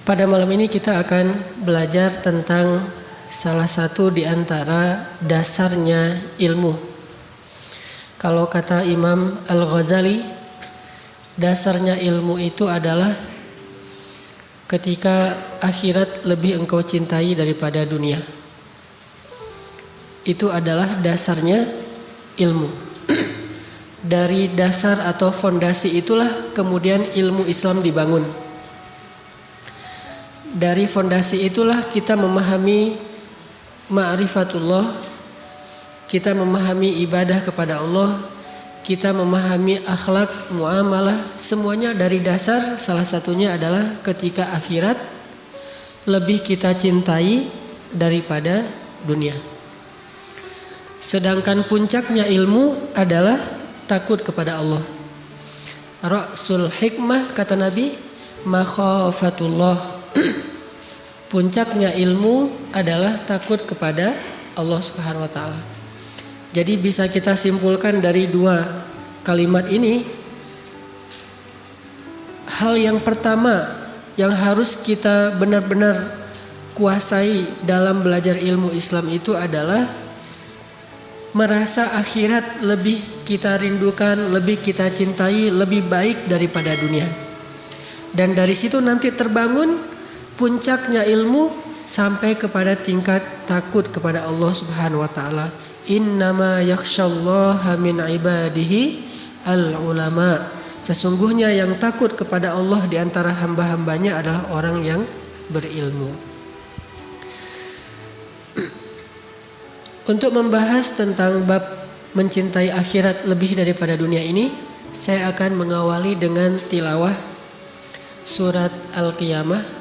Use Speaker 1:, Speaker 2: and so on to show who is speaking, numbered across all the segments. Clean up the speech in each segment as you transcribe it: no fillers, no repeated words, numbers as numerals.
Speaker 1: Pada malam ini kita akan belajar tentang salah satu di antara dasarnya ilmu. Kalau kata Imam Al-Ghazali, dasarnya ilmu itu adalah ketika akhirat lebih engkau cintai daripada dunia. Itu adalah dasarnya ilmu. Dari dasar atau fondasi itulah kemudian ilmu Islam dibangun. Dari fondasi itulah kita memahami ma'rifatullah, kita memahami ibadah kepada Allah, kita memahami akhlak, muamalah, semuanya dari dasar. Salah satunya adalah ketika akhirat lebih kita cintai daripada dunia. Sedangkan puncaknya ilmu adalah takut kepada Allah. Ra'sul hikmah kata Nabi, makhafatullah. Puncaknya ilmu adalah takut kepada Allah Subhanahu wa taala. Jadi bisa kita simpulkan dari dua kalimat ini, hal yang pertama yang harus kita benar-benar kuasai dalam belajar ilmu Islam itu adalah merasa akhirat lebih kita rindukan, lebih kita cintai, lebih baik daripada dunia. Dan dari situ nanti terbangun puncaknya ilmu sampai kepada tingkat takut kepada Allah Subhanahu wa taala. Innama yakhsyallaha min ibadihi al-ulama. Sesungguhnya yang takut kepada Allah di antara hamba-hambanya adalah orang yang berilmu. Untuk membahas tentang bab mencintai akhirat lebih daripada dunia ini, saya akan mengawali dengan tilawah surat Al-Qiyamah.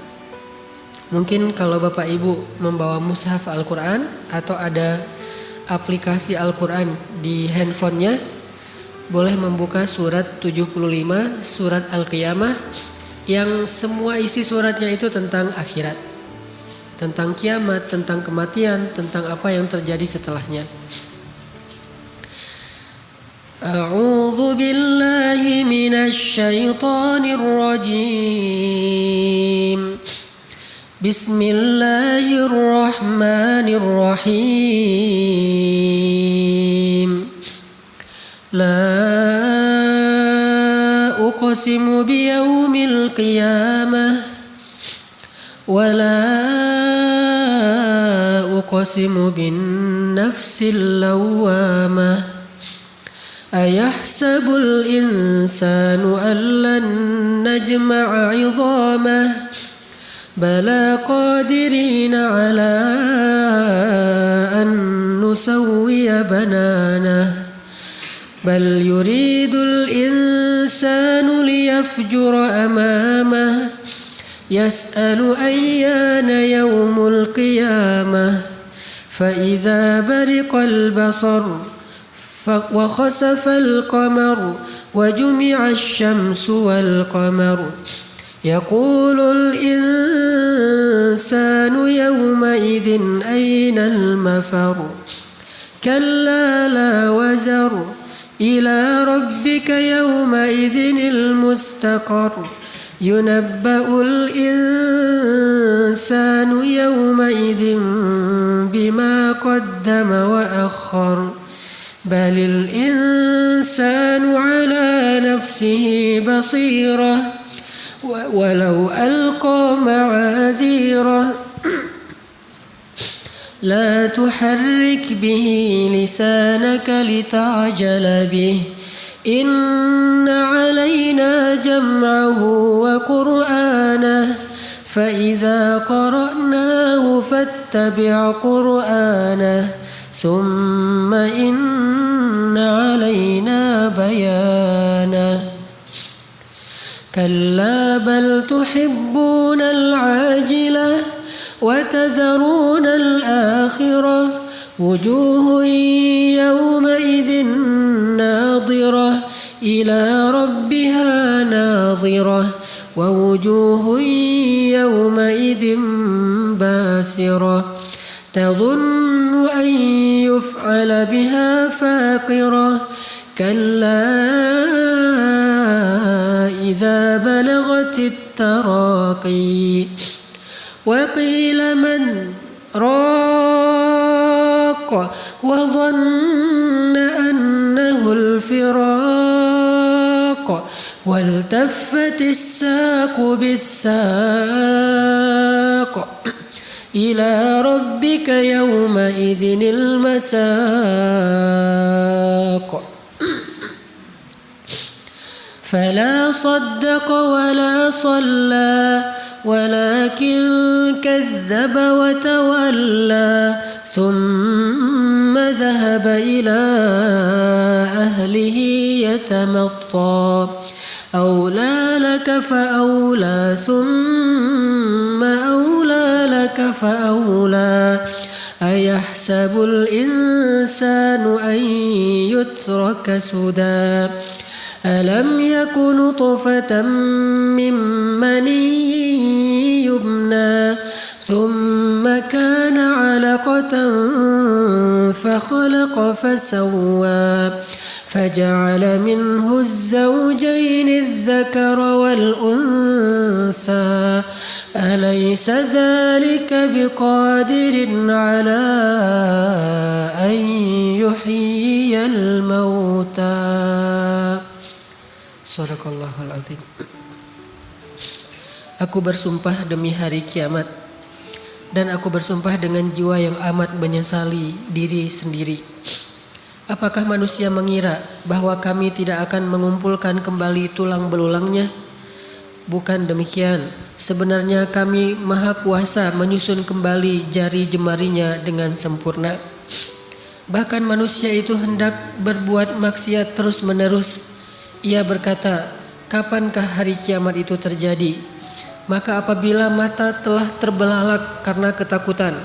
Speaker 1: Mungkin kalau Bapak Ibu membawa mushaf Al-Quran atau ada aplikasi Al-Quran di handphonenya, boleh membuka surat 75, surat Al-Qiyamah, yang semua isi suratnya itu tentang akhirat, tentang kiamat, tentang kematian, tentang apa yang terjadi setelahnya. A'udzu billahi minasy syaithanir rajim. Bismillahirrahmanirrahim. La uqsimu biyaumil qiyamah wa la uqsimu bin nafsil lawwamah. Ayahsabul insanu an lan najma'a 'idhamah. Bala qadirina ala an nusawwiya bananah. Bal yuridul insanu liyafjura amamah. Yas'alu ayyana yawmul qiyamah. Fa idza bariqal basar wa khasafal qamar wa jumi'asy syamsu wal qamar. يقول الإنسان يومئذ أين المفر كلا لا وزر إلى ربك يومئذ المستقر ينبأ الإنسان يومئذ بما قدم وأخر بل الإنسان على نفسه بصيرة ولو ألقى معاذيره لا تحرك به لسانك لتعجل به إن علينا جمعه وقرآنه فإذا قرأناه فاتبع قرآنه ثم إن علينا بيانه كلا بل تحبون العاجلة وتذرون الآخرة وجوه يومئذ ناظرة إلى ربها ناظرة ووجوه يومئذ باسرة تظن أن يفعل بها فاقرة كلا إذا بلغت التراقي وقيل من راق وظن أنه الفراق والتفت الساق بالساق إلى ربك يومئذ المساق فلا صدق ولا صلى ولكن كذب وتولى ثم ذهب إلى أهله يتمطى أولى لك فأولى ثم أولى لك فأولى أيحسب الإنسان أن يترك سدى ألم يك نطفة من مني يمنى ثم كان علقة فخلق فسوى فجعل منه الزوجين الذكر والأنثى أليس ذلك بقادر على أن يحيي الموتى Sadaqallahul Azim. Aku bersumpah demi hari kiamat, dan aku bersumpah dengan jiwa yang amat menyesali diri sendiri. Apakah manusia mengira bahwa kami tidak akan mengumpulkan kembali tulang belulangnya? Bukan demikian. Sebenarnya kami maha kuasa menyusun kembali jari jemarinya dengan sempurna. Bahkan manusia itu hendak berbuat maksiat terus menerus. Ia berkata, kapankah hari kiamat itu terjadi? Maka apabila mata telah terbelalak karena ketakutan,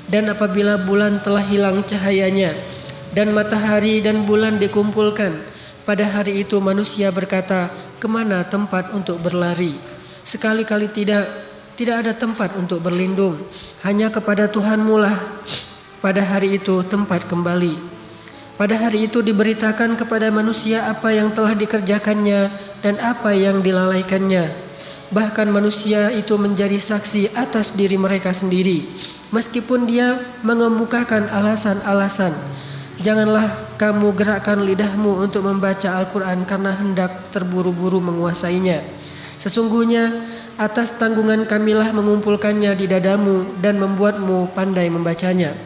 Speaker 1: dan apabila bulan telah hilang cahayanya, dan matahari dan bulan dikumpulkan, pada hari itu manusia berkata, kemana tempat untuk berlari? Sekali-kali tidak ada tempat untuk berlindung. Hanya kepada Tuhanmu lah pada hari itu tempat kembali. Pada hari itu diberitakan kepada manusia apa yang telah dikerjakannya dan apa yang dilalaikannya. Bahkan manusia itu menjadi saksi atas diri mereka sendiri, meskipun dia mengemukakan alasan-alasan. Janganlah kamu gerakkan lidahmu untuk membaca Al-Quran karena hendak terburu-buru menguasainya. Sesungguhnya atas tanggungan kamilah mengumpulkannya di dadamu dan membuatmu pandai membacanya.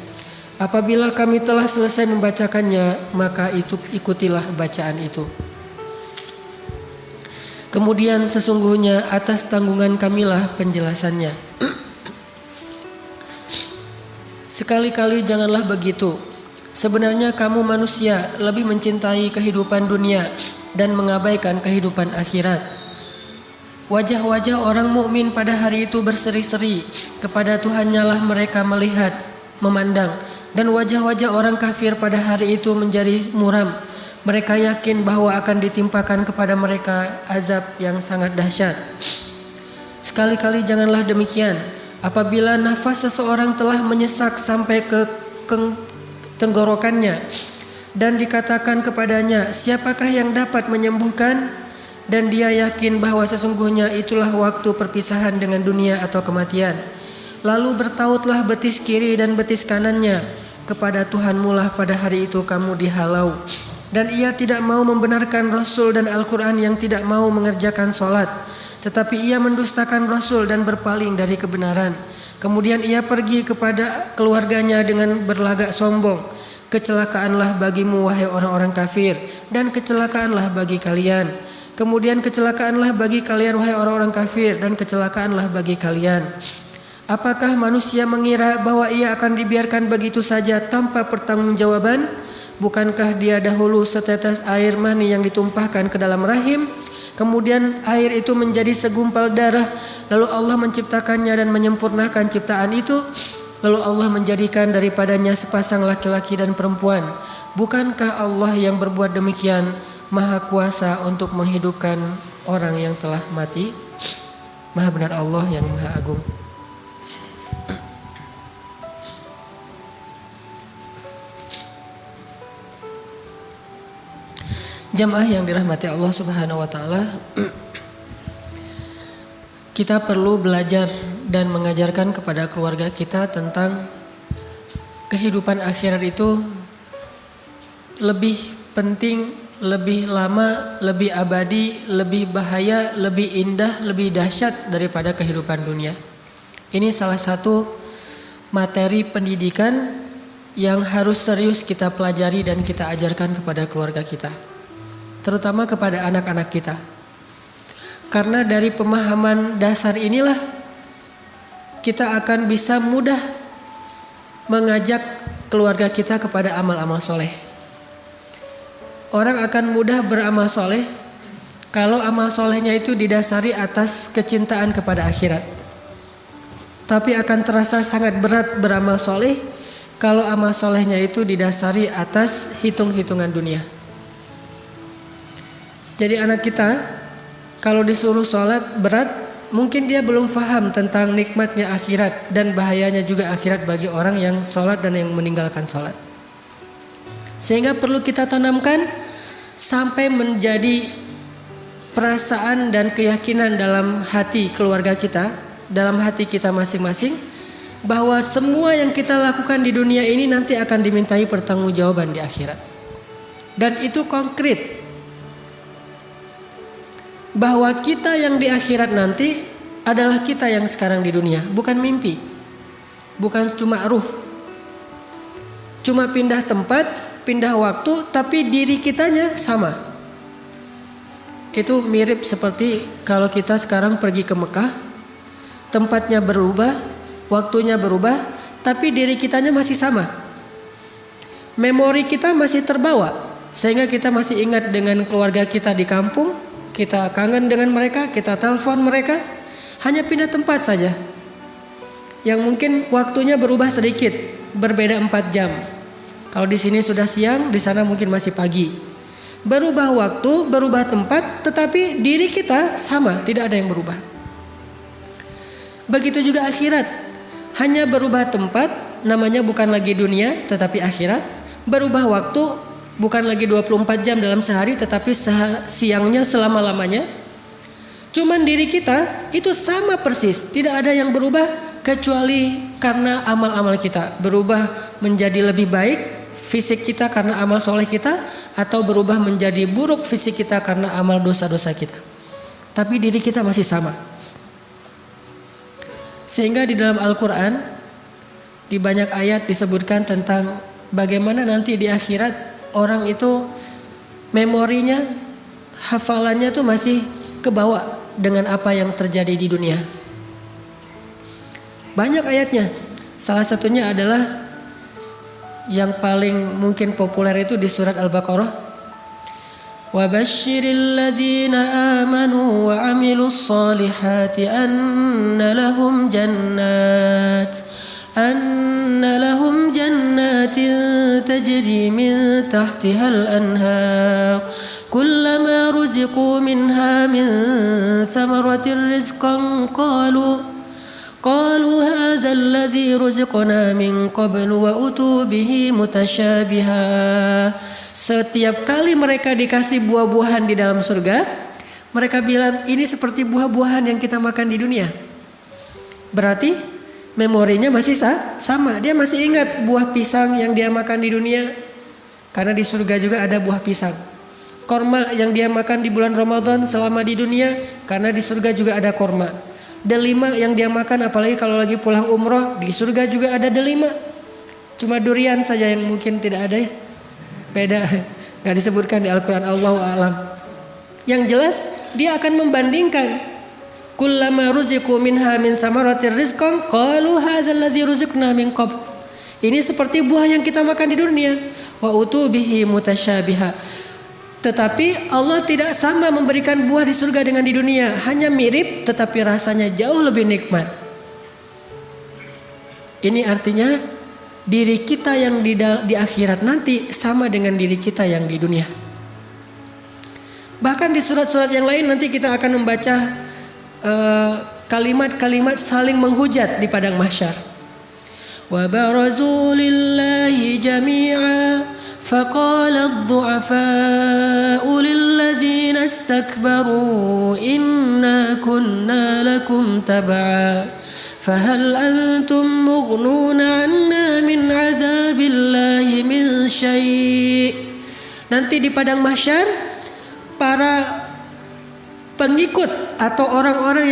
Speaker 1: Apabila kami telah selesai membacakannya, maka itu ikutilah bacaan itu. Kemudian sesungguhnya atas tanggungan kamilah penjelasannya. Sekali-kali janganlah begitu. Sebenarnya kamu manusia lebih mencintai kehidupan dunia dan mengabaikan kehidupan akhirat. Wajah-wajah orang mukmin pada hari itu berseri-seri, kepada Tuhannya lah mereka melihat, memandang. Dan wajah-wajah orang kafir pada hari itu menjadi muram. Mereka yakin bahwa akan ditimpakan kepada mereka azab yang sangat dahsyat. Sekali-kali janganlah demikian. Apabila nafas seseorang telah menyesak sampai ke tenggorokannya dan dikatakan kepadanya, siapakah yang dapat menyembuhkan? Dan dia yakin bahwa sesungguhnya itulah waktu perpisahan dengan dunia atau kematian. Lalu bertautlah betis kiri dan betis kanannya. Kepada Tuhanmu lah pada hari itu kamu dihalau. Dan ia tidak mau membenarkan Rasul dan Al-Quran yang tidak mau mengerjakan sholat. Tetapi ia mendustakan Rasul dan berpaling dari kebenaran. Kemudian ia pergi kepada keluarganya dengan berlagak sombong. Kecelakaanlah bagimu wahai orang-orang kafir, dan kecelakaanlah bagi kalian. Kemudian kecelakaanlah bagi kalian wahai orang-orang kafir, dan kecelakaanlah bagi kalian. Apakah manusia mengira bahwa ia akan dibiarkan begitu saja tanpa pertanggungjawaban? Bukankah dia dahulu setetes air mani yang ditumpahkan ke dalam rahim? Kemudian air itu menjadi segumpal darah. Lalu Allah menciptakannya dan menyempurnakan ciptaan itu. Lalu Allah menjadikan daripadanya sepasang laki-laki dan perempuan. Bukankah Allah yang berbuat demikian maha kuasa untuk menghidupkan orang yang telah mati? Maha benar Allah yang maha agung. Jamaah yang dirahmati Allah Subhanahu wa taala. kita perlu belajar dan mengajarkan kepada keluarga kita tentang kehidupan akhirat itu lebih penting, lebih lama, lebih abadi, lebih bahaya, lebih indah, lebih dahsyat daripada kehidupan dunia. Ini salah satu materi pendidikan yang harus serius kita pelajari dan kita ajarkan kepada keluarga kita, terutama kepada anak-anak kita. Karena dari pemahaman dasar inilah kita akan bisa mudah mengajak keluarga kita kepada amal-amal soleh. Orang akan mudah beramal soleh kalau amal solehnya itu didasari atas kecintaan kepada akhirat. Tapi akan terasa sangat berat beramal soleh kalau amal solehnya itu didasari atas hitung-hitungan dunia. Jadi anak kita kalau disuruh sholat berat, mungkin dia belum paham tentang nikmatnya akhirat dan bahayanya juga akhirat bagi orang yang sholat dan yang meninggalkan sholat. Sehingga perlu kita tanamkan sampai menjadi perasaan dan keyakinan dalam hati keluarga kita, dalam hati kita masing-masing, bahwa semua yang kita lakukan di dunia ini nanti akan dimintai pertanggungjawaban di akhirat. Dan itu konkret. Bahwa kita yang di akhirat nanti adalah kita yang sekarang di dunia, bukan mimpi, bukan cuma ruh, cuma pindah tempat, pindah waktu, tapi diri kitanya sama. Itu mirip seperti kalau kita sekarang pergi ke Mekah, tempatnya berubah, waktunya berubah, tapi diri kitanya masih sama. Memori kita masih terbawa, sehingga kita masih ingat dengan keluarga kita di kampung. Kita kangen dengan mereka, kita telepon mereka, hanya pindah tempat saja. Yang mungkin waktunya berubah sedikit, berbeda 4 jam. Kalau di sini sudah siang, di sana mungkin masih pagi. Berubah waktu, berubah tempat, tetapi diri kita sama, tidak ada yang berubah. Begitu juga akhirat, hanya berubah tempat, namanya bukan lagi dunia, tetapi akhirat. Berubah waktu, bukan lagi 24 jam dalam sehari, tetapi siangnya selama-lamanya. Cuman diri kita itu sama persis, tidak ada yang berubah kecuali karena amal-amal kita. Berubah menjadi lebih baik fisik kita karena amal soleh kita, atau berubah menjadi buruk fisik kita karena amal dosa-dosa kita. Tapi diri kita masih sama. Sehingga di dalam Al-Quran di banyak ayat disebutkan tentang bagaimana nanti di akhirat orang itu memorinya, hafalannya tuh masih kebawa dengan apa yang terjadi di dunia. Banyak ayatnya. Salah satunya adalah yang paling mungkin populer itu di surat Al-Baqarah. Wa basyiril ladzina amanu wa amilus solihati anna lahum جنات تجري من تحتها الأنهار كلما رزقوا منها من ثمرة رزقا قالوا هذا الذي رزقنا من قبل وأتوا به متشابها. Setiap kali mereka dikasih buah-buahan di dalam surga, mereka bilang ini seperti buah-buahan yang kita makan di dunia. Berarti memorinya masih sama. Dia masih ingat buah pisang yang dia makan di dunia, karena di surga juga ada buah pisang. Korma yang dia makan di bulan Ramadan selama di dunia, karena di surga juga ada korma. Delima yang dia makan apalagi kalau lagi pulang umroh, di surga juga ada delima. Cuma durian saja yang mungkin tidak ada ya. Beda, gak disebutkan di Al-Quran, Allahu a'lam. Yang jelas dia akan membandingkan. Kullama ruziqu minha min thamaratir rizqan qalu hadzal ladzi ruziqna min qabl. Ini seperti buah yang kita makan di dunia. Wa utu bihi mutasyabiha. Tetapi Allah tidak sama memberikan buah di surga dengan di dunia, hanya mirip tetapi rasanya jauh lebih nikmat. Ini artinya diri kita yang di akhirat nanti sama dengan diri kita yang di dunia. Bahkan di surat-surat yang lain nanti kita akan membaca kalimat-kalimat saling menghujat di padang mahsyar. Wa barazu lillahi jami'a فقال الضعفاء للذين استكبروا إنا كنا لكم تبعا فهل أنتم مغنون عنا من عذاب الله من شيء. Nanti di padang mahsyar para pengikut atau orang-orang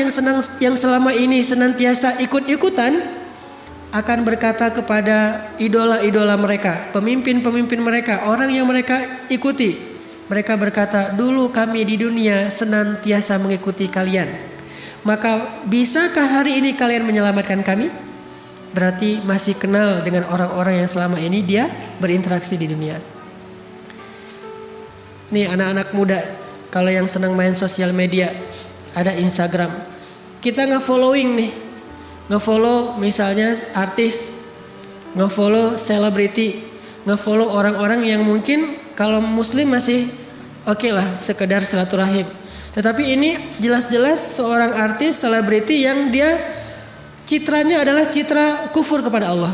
Speaker 1: yang selama ini senantiasa ikut-ikutan akan berkata kepada idola-idola mereka, pemimpin-pemimpin mereka, orang yang mereka ikuti. Mereka berkata, dulu kami di dunia senantiasa mengikuti kalian. Maka bisakah hari ini kalian menyelamatkan kami? Berarti masih kenal dengan orang-orang yang selama ini dia berinteraksi di dunia. Nih anak-anak muda, kalau yang senang main sosial media, ada Instagram. Kita nge-following nih. Nge-follow misalnya artis, nge-follow selebriti, nge-follow orang-orang yang mungkin kalau muslim masih oke lah sekedar silaturahim. Tetapi ini jelas-jelas seorang artis, selebriti yang dia citranya adalah citra kufur kepada Allah.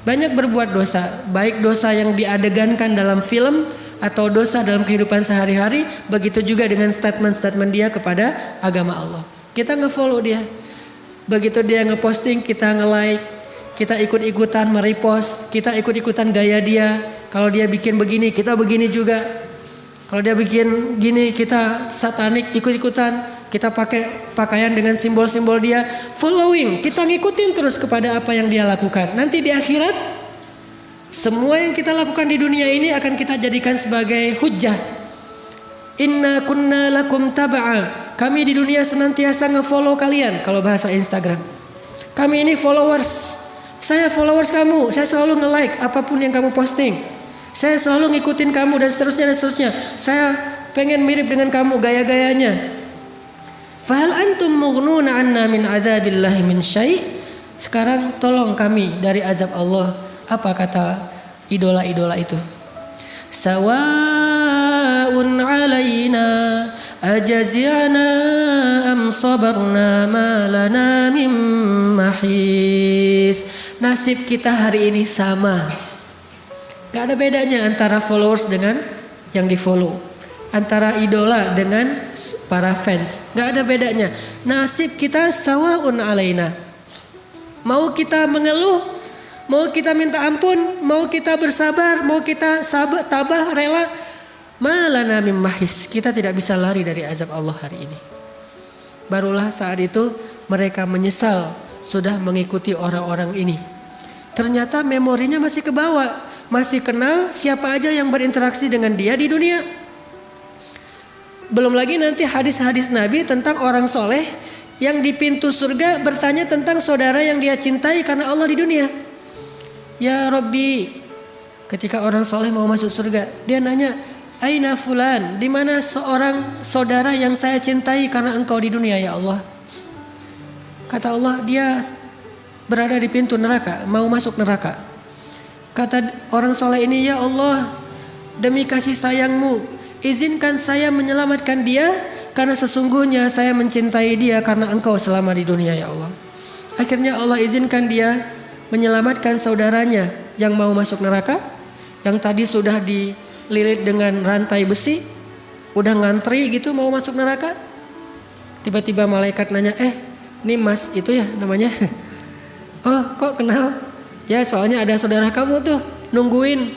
Speaker 1: Banyak berbuat dosa, baik dosa yang diadegankan dalam film atau dosa dalam kehidupan sehari-hari. Begitu juga dengan statement-statement dia kepada agama Allah. Kita nge-follow dia. Begitu dia ngeposting, kita nge-like, kita ikut-ikutan merepost, kita ikut-ikutan gaya dia. Kalau dia bikin begini, kita begini juga. Kalau dia bikin gini, kita satanik ikut-ikutan. Kita pakai pakaian dengan simbol-simbol dia. Following, kita ngikutin terus kepada apa yang dia lakukan. Nanti di akhirat, semua yang kita lakukan di dunia ini akan kita jadikan sebagai hujjah. Inna kunna lakum taba'a. Kami di dunia senantiasa nge-follow kalian. Kalau bahasa Instagram, kami ini followers. Saya followers kamu. Saya selalu nge-like apapun yang kamu posting. Saya selalu ngikutin kamu dan seterusnya dan seterusnya. Saya pengen mirip dengan kamu gaya-gayanya. Fahal antum mughnuna 'anna min 'adzabillahi min syai'. Sekarang tolong kami dari azab Allah. Apa kata idola-idola itu? Sawa'un 'alaina ajazi'na am sabarna ma lana mim mahis. Nasib kita hari ini sama. Gak ada bedanya antara followers dengan yang di follow, antara idola dengan para fans. Gak ada bedanya. Nasib kita sawa'un 'alaina. Mau kita mengeluh, mau kita minta ampun, mau kita bersabar, mau kita tabah rela, malana mim mahis, kita tidak bisa lari dari azab Allah hari ini. Barulah saat itu mereka menyesal sudah mengikuti orang-orang ini. Ternyata memorinya masih kebawa, masih kenal siapa aja yang berinteraksi dengan dia di dunia. Belum lagi nanti hadis-hadis Nabi tentang orang soleh yang di pintu surga bertanya tentang saudara yang dia cintai karena Allah di dunia. Ya Rabbi, ketika orang soleh mau masuk surga, dia nanya, Aina fulan, di mana seorang saudara yang saya cintai karena engkau di dunia ya Allah? Kata Allah, dia berada di pintu neraka, mau masuk neraka. Kata orang soleh ini, ya Allah, demi kasih sayangmu, izinkan saya menyelamatkan dia, karena sesungguhnya saya mencintai dia karena engkau selama di dunia ya Allah. Akhirnya Allah izinkan dia menyelamatkan saudaranya yang mau masuk neraka, yang tadi sudah dililit dengan rantai besi, udah ngantri gitu mau masuk neraka. Tiba-tiba malaikat nanya, ini mas itu ya namanya? Oh kok kenal? Ya soalnya ada saudara kamu tuh nungguin.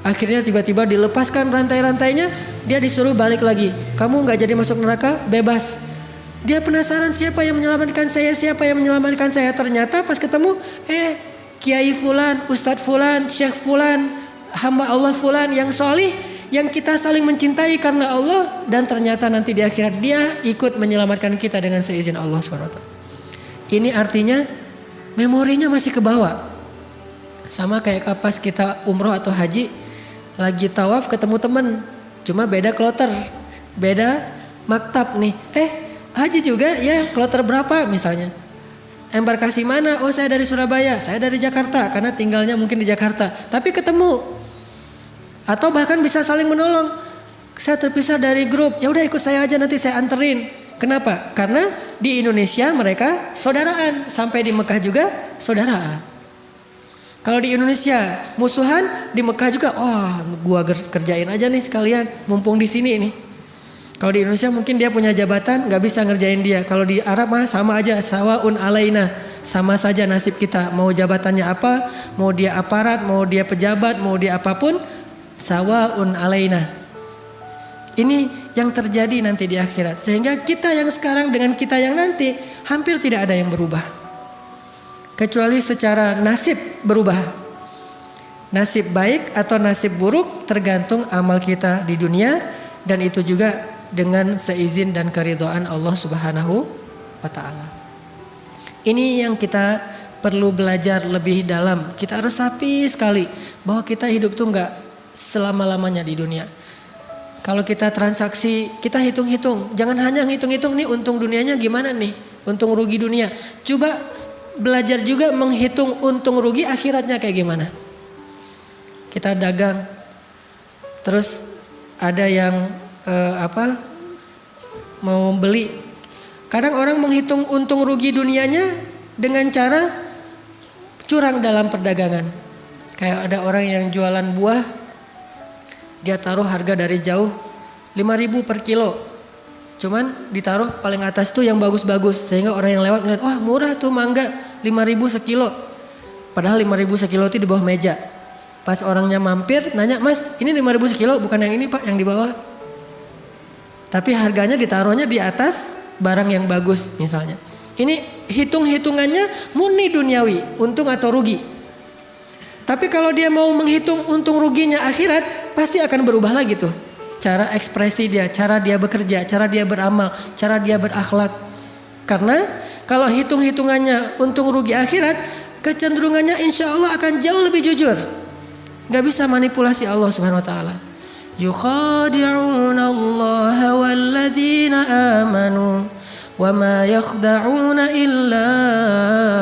Speaker 1: Akhirnya tiba-tiba dilepaskan rantai-rantainya, dia disuruh balik lagi. Kamu gak jadi masuk neraka, bebas. Dia penasaran siapa yang menyelamatkan saya, siapa yang menyelamatkan saya. Ternyata pas ketemu, Kiai Fulan, Ustadz Fulan, Syekh Fulan, hamba Allah Fulan yang solih, yang kita saling mencintai karena Allah. Dan ternyata nanti di akhirat dia ikut menyelamatkan kita dengan seizin Allah SWT. Ini artinya memorinya masih kebawa. Sama kayak pas kita umroh atau haji, lagi tawaf ketemu temen, cuma beda kloter, beda maktab nih. Haji juga ya, kloter berapa misalnya? Embarkasi mana? Oh saya dari Surabaya, saya dari Jakarta karena tinggalnya mungkin di Jakarta. Tapi ketemu, atau bahkan bisa saling menolong. Saya terpisah dari grup, ya udah ikut saya aja nanti saya anterin. Kenapa? Karena di Indonesia mereka saudaraan, sampai di Mekah juga saudaraan. Kalau di Indonesia musuhan, di Mekah juga, gua kerjain aja nih sekalian, mumpung di sini ini. Kalau di Indonesia mungkin dia punya jabatan, nggak bisa ngerjain dia. Kalau di Arab mah sama aja, sawaun alaina, sama saja nasib kita. Mau jabatannya apa, mau dia aparat, mau dia pejabat, mau dia apapun, sawaun alaina. Ini yang terjadi nanti di akhirat. Sehingga kita yang sekarang dengan kita yang nanti hampir tidak ada yang berubah. Kecuali secara nasib berubah. Nasib baik atau nasib buruk tergantung amal kita di dunia. Dan itu juga dengan seizin dan keridhaan Allah Subhanahu wa ta'ala. Ini yang kita perlu belajar lebih dalam. Kita harus rapi sekali bahwa kita hidup tuh gak selama-lamanya di dunia. Kalau kita transaksi, kita hitung-hitung. Jangan hanya hitung-hitung nih untung dunianya gimana nih, untung rugi dunia. Coba belajar juga menghitung untung rugi akhiratnya kayak gimana. Kita dagang, terus ada yang mau beli. Kadang orang menghitung untung rugi dunianya dengan cara curang dalam perdagangan. Kayak ada orang yang jualan buah, dia taruh harga dari jauh 5.000 per kilo. Cuman ditaruh paling atas tuh yang bagus-bagus. Sehingga orang yang lewat ngeliat, wah murah tuh mangga 5.000 sekilo. Padahal 5.000 sekilo itu di bawah meja. Pas orangnya mampir nanya, mas ini 5.000 sekilo bukan yang ini pak, yang di bawah. Tapi harganya ditaruhnya di atas barang yang bagus misalnya. Ini hitung-hitungannya murni duniawi, untung atau rugi. Tapi kalau dia mau menghitung untung ruginya akhirat, pasti akan berubah lagi tuh. Cara ekspresi dia, cara dia bekerja, cara dia beramal, cara dia berakhlak. Karena kalau hitung-hitungannya untung rugi akhirat, kecenderungannya insya Allah akan jauh lebih jujur. Gak bisa manipulasi Allah Subhanahu wa ta'ala. Yukhadi'una Allah walladzina amanu wa ma yakhda'una illa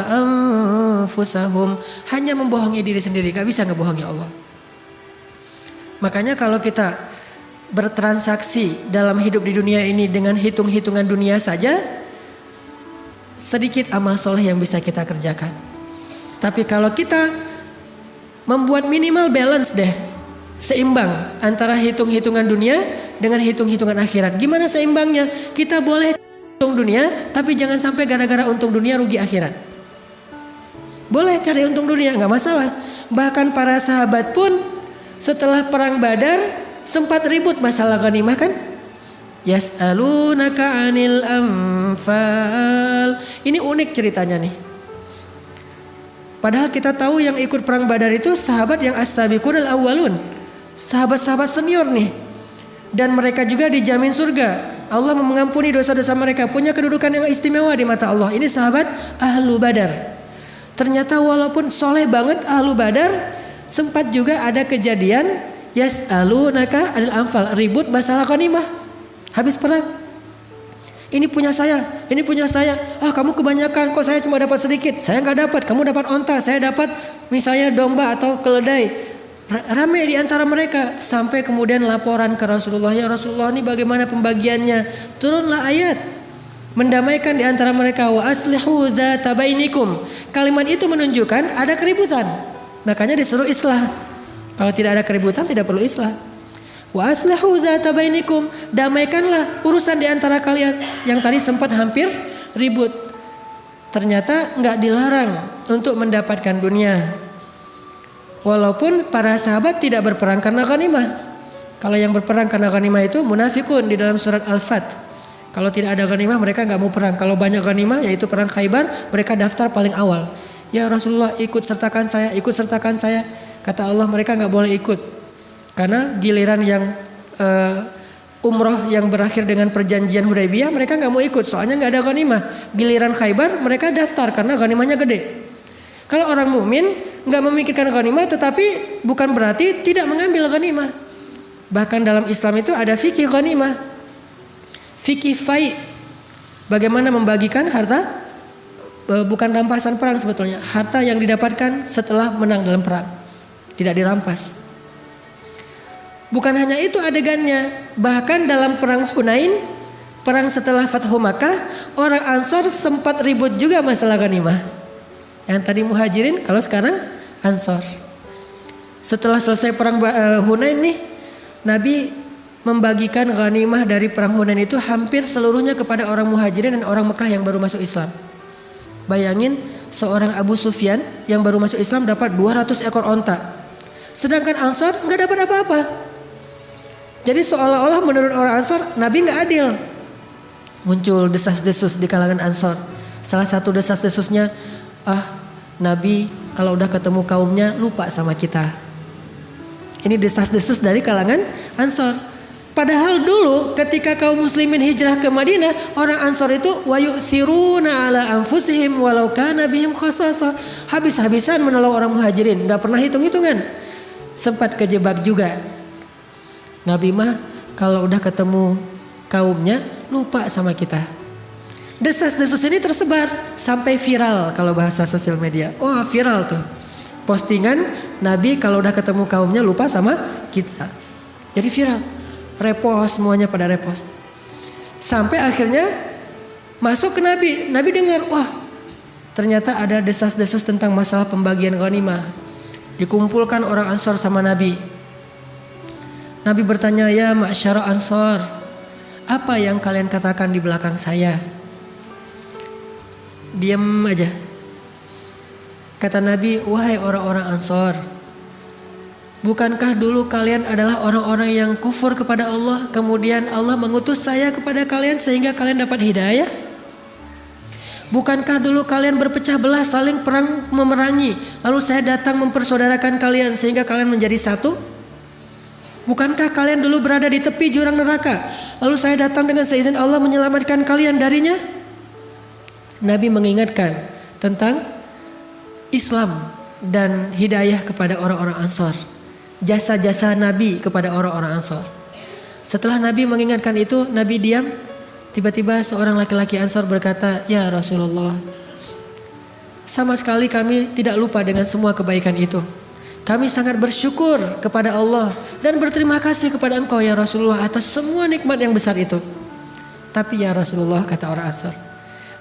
Speaker 1: anfusahum. Hanya membohongi diri sendiri, gak bisa ngebohongi Allah. Makanya kalau kita bertransaksi dalam hidup di dunia ini dengan hitung-hitungan dunia saja, sedikit amal soleh yang bisa kita kerjakan. Tapi kalau kita membuat minimal balance deh, seimbang antara hitung-hitungan dunia dengan hitung-hitungan akhirat. Gimana seimbangnya? Kita boleh untung dunia, tapi jangan sampai gara-gara untung dunia rugi akhirat. Boleh cari untung dunia, gak masalah. Bahkan para sahabat pun setelah perang Badar sempat ribut masalah ghanimah kan? Yas'alunaka 'anil anfal. Ini unik ceritanya nih. Padahal kita tahu yang ikut perang Badar itu sahabat yang as-sabiqunal awwalun. Sahabat-sahabat senior nih. Dan mereka juga dijamin surga. Allah mengampuni dosa-dosa mereka, punya kedudukan yang istimewa di mata Allah. Ini sahabat ahlu Badar. Ternyata walaupun soleh banget ahlu Badar, sempat juga ada kejadian yas'alunaka 'anil anfal, ribut masalah ghanimah habis perang. Ini punya saya, ini punya saya. Kamu kebanyakan, kok saya cuma dapat sedikit. Saya nggak dapat, kamu dapat onta, saya dapat misalnya domba atau keledai. Ramai di antara mereka sampai kemudian laporan ke Rasulullah, ya Rasulullah ini bagaimana pembagiannya? Turunlah ayat mendamaikan di antara mereka, wa aslihu dzata bainikum. Kalimat itu menunjukkan ada keributan. Makanya disuruh islah. Kalau tidak ada keributan tidak perlu islah. Wa aslihu dzata bainikum, damaikanlah urusan di antara kalian yang tadi sempat hampir ribut. Ternyata enggak dilarang untuk mendapatkan dunia. Walaupun para sahabat tidak berperang karena ghanimah. Kalau yang berperang karena ghanimah itu munafikun di dalam surat Al-Fat. Kalau tidak ada ghanimah mereka enggak mau perang. Kalau banyak ghanimah yaitu perang Khaybar, mereka daftar paling awal. Ya Rasulullah ikut sertakan saya, ikut sertakan saya. Kata Allah mereka enggak boleh ikut. Karena giliran yang umroh yang berakhir dengan perjanjian Hudaybiyah mereka nggak mau ikut, soalnya nggak ada ghanimah. Giliran Khaybar mereka daftar karena ghanimahnya gede. Kalau orang mukmin nggak memikirkan ghanimah, tetapi bukan berarti tidak mengambil ghanimah. Bahkan dalam Islam itu ada fikih ghanimah, fikih fai, bagaimana membagikan harta, bukan rampasan perang sebetulnya, harta yang didapatkan setelah menang dalam perang, tidak dirampas. Bukan hanya itu adegannya, bahkan dalam perang Hunain, perang setelah Fathu Makkah, orang Ansor sempat ribut juga masalah ghanimah. Yang tadi muhajirin, kalau sekarang Ansor. Setelah selesai perang Hunain nih, Nabi membagikan ghanimah dari perang Hunain itu hampir seluruhnya kepada orang Muhajirin dan orang Mekah yang baru masuk Islam. Bayangin seorang Abu Sufyan yang baru masuk Islam dapat 200 ekor onta. Sedangkan Ansor nggak dapat apa-apa. Jadi seolah-olah menurut orang Ansor Nabi nggak adil. Muncul desas-desus di kalangan Ansor. Salah satu desas-desusnya, Nabi kalau udah ketemu kaumnya lupa sama kita. Ini desas-desus dari kalangan Ansor. Padahal dulu ketika kaum muslimin hijrah ke Madinah, orang Ansor itu wa yu'thiruna ala anfusihim walau kana bihim khasasah. Habis-habisan menolong orang Muhajirin, enggak pernah hitung-hitungan. Sempat kejebak juga. Nabi mah kalau udah ketemu kaumnya lupa sama kita. Desas-desus ini tersebar sampai viral kalau bahasa sosial media. Oh, viral tuh. Postingan Nabi kalau udah ketemu kaumnya lupa sama kita. Jadi viral. Repost, semuanya pada repost. Sampai akhirnya masuk ke Nabi. Nabi dengar, wah ternyata ada desas-desus tentang masalah pembagian ghanimah. Dikumpulkan orang Ansor sama Nabi. Nabi bertanya, ya ma'syara Ansor, apa yang kalian katakan di belakang saya? Diam aja. Kata Nabi, wahai orang-orang Ansor, bukankah dulu kalian adalah orang-orang yang kufur kepada Allah, kemudian Allah mengutus saya kepada kalian sehingga kalian dapat hidayah? Bukankah dulu kalian berpecah belah, saling perang memerangi, lalu saya datang mempersaudarakan kalian sehingga kalian menjadi satu? Bukankah kalian dulu berada di tepi jurang neraka, lalu saya datang dengan seizin Allah menyelamatkan kalian darinya? Nabi mengingatkan tentang Islam dan hidayah kepada orang-orang Ansor. Jasa-jasa Nabi kepada orang-orang Ansor. Setelah Nabi mengingatkan itu, Nabi diam. Tiba-tiba seorang laki-laki Ansor berkata, ya Rasulullah, sama sekali kami tidak lupa dengan semua kebaikan itu. Kami sangat bersyukur kepada Allah dan berterima kasih kepada engkau ya Rasulullah atas semua nikmat yang besar itu. Tapi ya Rasulullah, kata orang Ansor,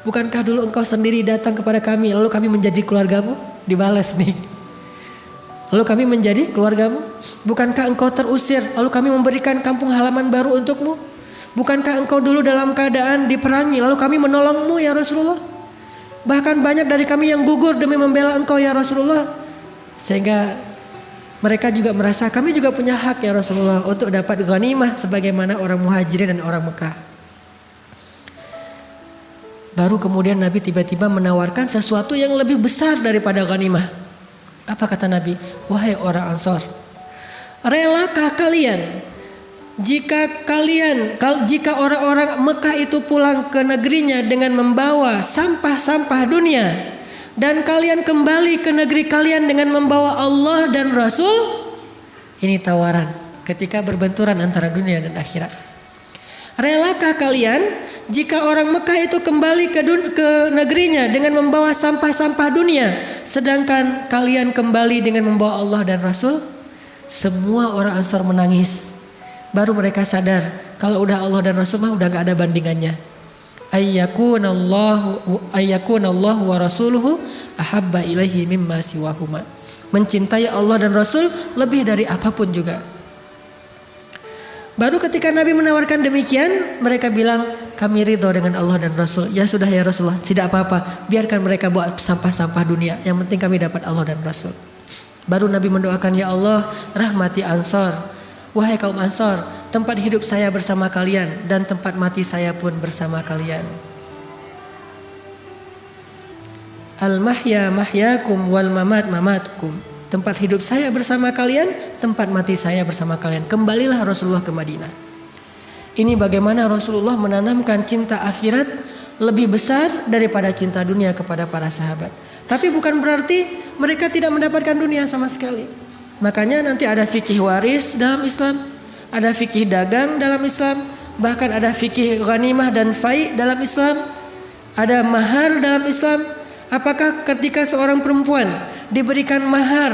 Speaker 1: bukankah dulu engkau sendiri datang kepada kami lalu kami menjadi keluargamu? Dibalas nih. Lalu kami menjadi keluargamu. Bukankah engkau terusir lalu kami memberikan kampung halaman baru untukmu? Bukankah engkau dulu dalam keadaan diperangi lalu kami menolongmu ya Rasulullah? Bahkan banyak dari kami yang gugur demi membela engkau ya Rasulullah. Sehingga mereka juga merasa kami juga punya hak ya Rasulullah untuk dapat ghanimah sebagaimana orang Muhajirin dan orang Mekah. Baru kemudian Nabi tiba-tiba menawarkan sesuatu yang lebih besar daripada ghanimah. Apa kata Nabi? Wahai orang Ansor, relakah kalian jika orang-orang Mekah itu pulang ke negerinya dengan membawa sampah-sampah dunia, dan kalian kembali ke negeri kalian dengan membawa Allah dan Rasul? Ini tawaran ketika berbenturan antara dunia dan akhirat. Relakah kalian jika orang Mekah itu kembali ke negerinya dengan membawa sampah-sampah dunia, sedangkan kalian kembali dengan membawa Allah dan Rasul? Semua orang Ansar menangis. Baru mereka sadar kalau udah Allah dan Rasul mah udah gak ada bandingannya. Ayyakunallahu wa rasuluhu ahabba ilaihi mimma siwahuma. Mencintai Allah dan Rasul lebih dari apapun juga. Baru ketika Nabi menawarkan demikian, mereka bilang, kami ridho dengan Allah dan Rasul. Ya sudah ya Rasulullah, tidak apa-apa, biarkan mereka bawa sampah-sampah dunia, yang penting kami dapat Allah dan Rasul. Baru Nabi mendoakan, ya Allah rahmati Ansor. Wahai kaum Ansor, tempat hidup saya bersama kalian dan tempat mati saya pun bersama kalian. Al-mahya mahyakum wal mamat mamatkum. Tempat hidup saya bersama kalian, tempat mati saya bersama kalian. Kembalilah Rasulullah ke Madinah. Ini bagaimana Rasulullah menanamkan cinta akhirat lebih besar daripada cinta dunia kepada para sahabat. Tapi bukan berarti mereka tidak mendapatkan dunia sama sekali. Makanya nanti ada fikih waris dalam Islam, ada fikih dagang dalam Islam, bahkan ada fikih ghanimah dan fai dalam Islam, ada mahar dalam Islam. Apakah ketika seorang perempuan diberikan mahar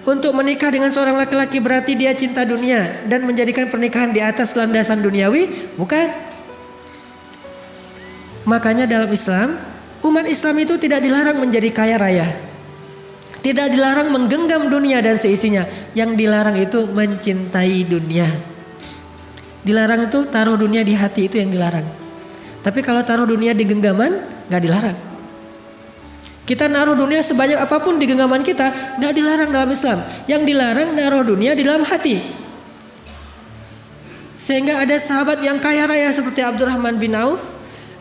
Speaker 1: untuk menikah dengan seorang laki-laki berarti dia cinta dunia dan menjadikan pernikahan di atas landasan duniawi? Bukan. Makanya dalam Islam, umat Islam itu tidak dilarang menjadi kaya raya. Tidak dilarang menggenggam dunia dan seisinya. Yang dilarang itu mencintai dunia. Dilarang itu taruh dunia di hati, itu yang dilarang. Tapi kalau taruh dunia di genggaman, gak dilarang. Kita naruh dunia sebanyak apapun di genggaman kita, gak dilarang dalam Islam. Yang dilarang naruh dunia di dalam hati. Sehingga ada sahabat yang kaya raya seperti Abdurrahman bin Auf,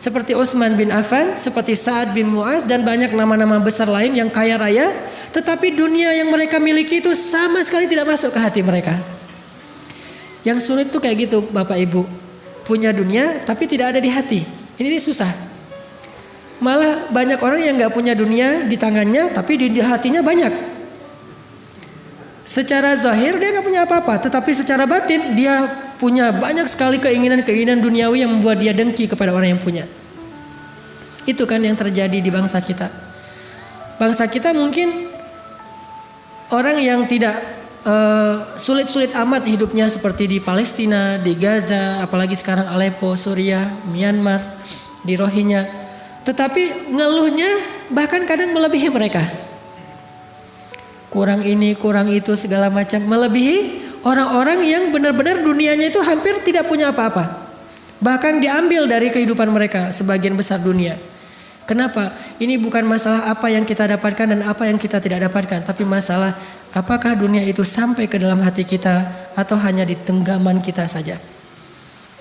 Speaker 1: seperti Utsman bin Affan, seperti Sa'ad bin Mu'az, dan banyak nama-nama besar lain yang kaya raya. Tetapi dunia yang mereka miliki itu sama sekali tidak masuk ke hati mereka. Yang sulit tuh kayak gitu Bapak Ibu. Punya dunia tapi tidak ada di hati. Ini susah. Malah banyak orang yang gak punya dunia di tangannya tapi di hatinya banyak. Secara zahir dia gak punya apa-apa. Tetapi secara batin dia punya banyak sekali keinginan-keinginan duniawi yang membuat dia dengki kepada orang yang punya. Itu kan yang terjadi di bangsa kita. Bangsa kita mungkin orang yang tidak sulit-sulit amat hidupnya seperti di Palestina, di Gaza, apalagi sekarang Aleppo, Suriah, Myanmar, di Rohingya. Tetapi ngeluhnya bahkan kadang melebihi mereka. Kurang ini, kurang itu, segala macam, melebihi orang-orang yang benar-benar dunianya itu hampir tidak punya apa-apa. Bahkan diambil dari kehidupan mereka sebagian besar dunia. Kenapa? Ini bukan masalah apa yang kita dapatkan dan apa yang kita tidak dapatkan, tapi masalah apakah dunia itu sampai ke dalam hati kita atau hanya di genggaman kita saja.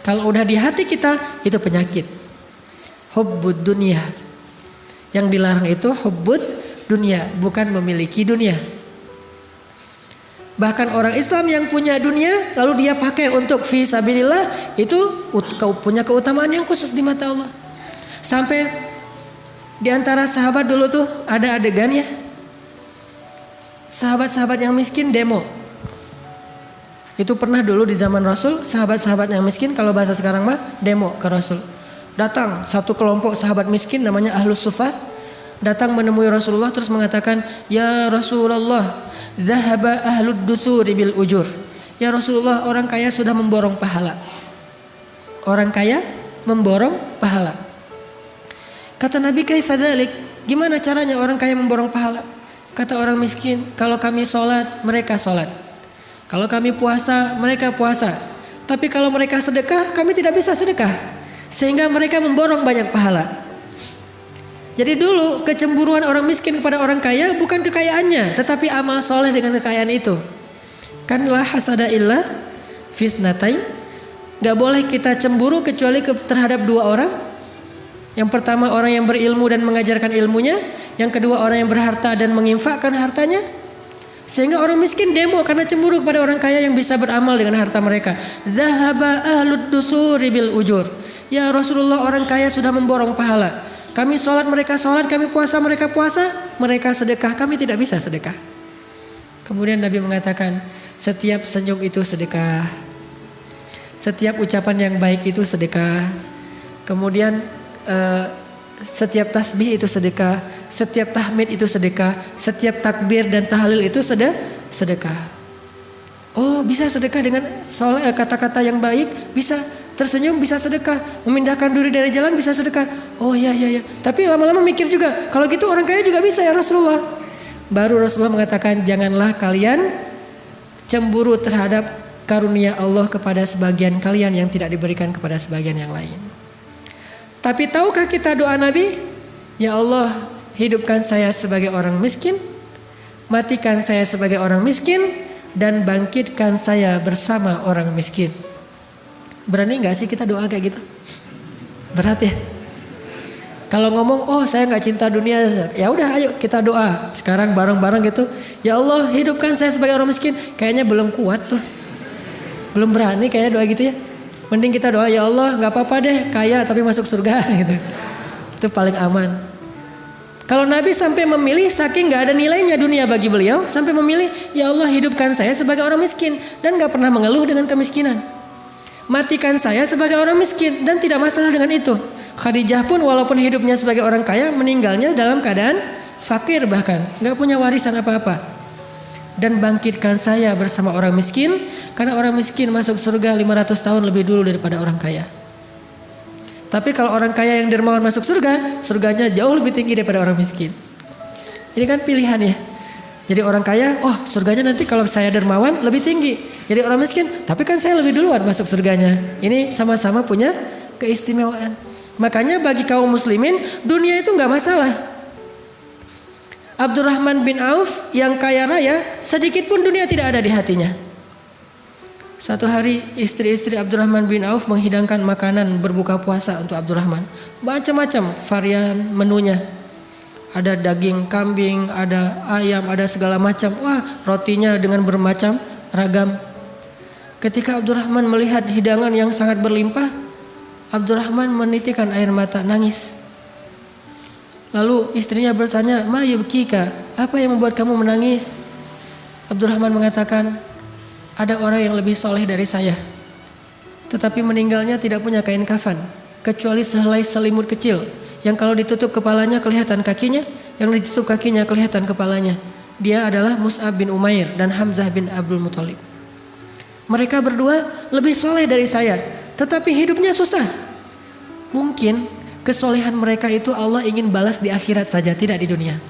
Speaker 1: Kalau udah di hati kita, itu penyakit. Hubbud dunia. Yang dilarang itu hubbud dunia, bukan memiliki dunia. Bahkan orang Islam yang punya dunia lalu dia pakai untuk fi sabilillah, itu punya keutamaan yang khusus di mata Allah. Sampai di antara sahabat dulu tuh ada adegannya. Sahabat-sahabat yang miskin demo. Itu pernah dulu di zaman Rasul, sahabat-sahabat yang miskin, kalau bahasa sekarang mah demo ke Rasul. Datang satu kelompok sahabat miskin namanya Ahlus Suffah, datang menemui Rasulullah terus mengatakan, "Ya Rasulullah, dhahaba ahlud duthuri bil ujur." Ya Rasulullah, orang kaya sudah memborong pahala. Orang kaya memborong pahala. Kata Nabi, "Kaifa dzalik?" Gimana caranya orang kaya memborong pahala? Kata orang miskin, "Kalau kami sholat, mereka sholat. Kalau kami puasa, mereka puasa. Tapi kalau mereka sedekah, kami tidak bisa sedekah. Sehingga mereka memborong banyak pahala." Jadi dulu kecemburuan orang miskin kepada orang kaya bukan kekayaannya, tetapi amal soleh dengan kekayaan itu. Kan la hasada illa fitnatain. Gak boleh kita cemburu kecuali terhadap dua orang. Yang pertama orang yang berilmu dan mengajarkan ilmunya. Yang kedua orang yang berharta dan menginfakkan hartanya. Sehingga orang miskin demo karena cemburu kepada orang kaya yang bisa beramal dengan harta mereka. Dhahaba ahlud duthuri bil ujur. Ya Rasulullah, orang kaya sudah memborong pahala. Kami sholat, mereka sholat, kami puasa, mereka puasa, mereka sedekah, kami tidak bisa sedekah. Kemudian Nabi mengatakan, setiap senyum itu sedekah. Setiap ucapan yang baik itu sedekah. Kemudian setiap tasbih itu sedekah. Setiap tahmid itu sedekah. Setiap takbir dan tahlil itu sedekah. Oh, bisa sedekah dengan kata-kata yang baik, bisa. Tersenyum bisa sedekah, memindahkan duri dari jalan bisa sedekah. Oh ya. Tapi lama-lama mikir juga, kalau gitu orang kaya juga bisa ya Rasulullah. Baru Rasulullah mengatakan, janganlah kalian cemburu terhadap karunia Allah kepada sebagian kalian yang tidak diberikan kepada sebagian yang lain. Tapi tahukah kita doa Nabi? Ya Allah, hidupkan saya sebagai orang miskin, matikan saya sebagai orang miskin, dan bangkitkan saya bersama orang miskin. Berani gak sih kita doa kayak gitu? Berat ya? Kalau ngomong, oh saya gak cinta dunia, ya udah ayo kita doa. Sekarang bareng-bareng gitu. Ya Allah, hidupkan saya sebagai orang miskin. Kayaknya belum kuat tuh. Belum berani kayaknya doa gitu ya. Mending kita doa, ya Allah gak apa-apa deh kaya tapi masuk surga gitu. Itu paling aman. Kalau Nabi sampai memilih, saking gak ada nilainya dunia bagi beliau, sampai memilih, ya Allah hidupkan saya sebagai orang miskin. Dan gak pernah mengeluh dengan kemiskinan. Matikan saya sebagai orang miskin dan tidak masalah dengan itu. Khadijah pun walaupun hidupnya sebagai orang kaya, meninggalnya dalam keadaan fakir bahkan. Gak punya warisan apa-apa. Dan bangkitkan saya bersama orang miskin. Karena orang miskin masuk surga 500 tahun lebih dulu daripada orang kaya. Tapi kalau orang kaya yang dermawan masuk surga, surganya jauh lebih tinggi daripada orang miskin. Ini kan pilihan ya. Jadi orang kaya, oh surganya nanti kalau saya dermawan lebih tinggi. Jadi orang miskin, tapi kan saya lebih duluan masuk surganya. Ini sama-sama punya keistimewaan. Makanya bagi kaum muslimin, dunia itu gak masalah. Abdurrahman bin Auf yang kaya raya, sedikit pun dunia tidak ada di hatinya. Suatu hari istri-istri Abdurrahman bin Auf menghidangkan makanan berbuka puasa untuk Abdurrahman. Macam-macam varian menunya. Ada daging kambing, ada ayam, ada segala macam. Wah, rotinya dengan bermacam ragam. Ketika Abdurrahman melihat hidangan yang sangat berlimpah, Abdurrahman menitikkan air mata, nangis. Lalu istrinya bertanya, "Ma yubkika? Apa yang membuat kamu menangis?" Abdurrahman mengatakan, "Ada orang yang lebih soleh dari saya, tetapi meninggalnya tidak punya kain kafan, kecuali sehelai selimut kecil, yang kalau ditutup kepalanya kelihatan kakinya, yang ditutup kakinya kelihatan kepalanya. Dia adalah Mus'ab bin Umair dan Hamzah bin Abdul Muthalib. Mereka berdua lebih soleh dari saya, tetapi hidupnya susah. Mungkin kesolehan mereka itu Allah ingin balas di akhirat saja, tidak di dunia.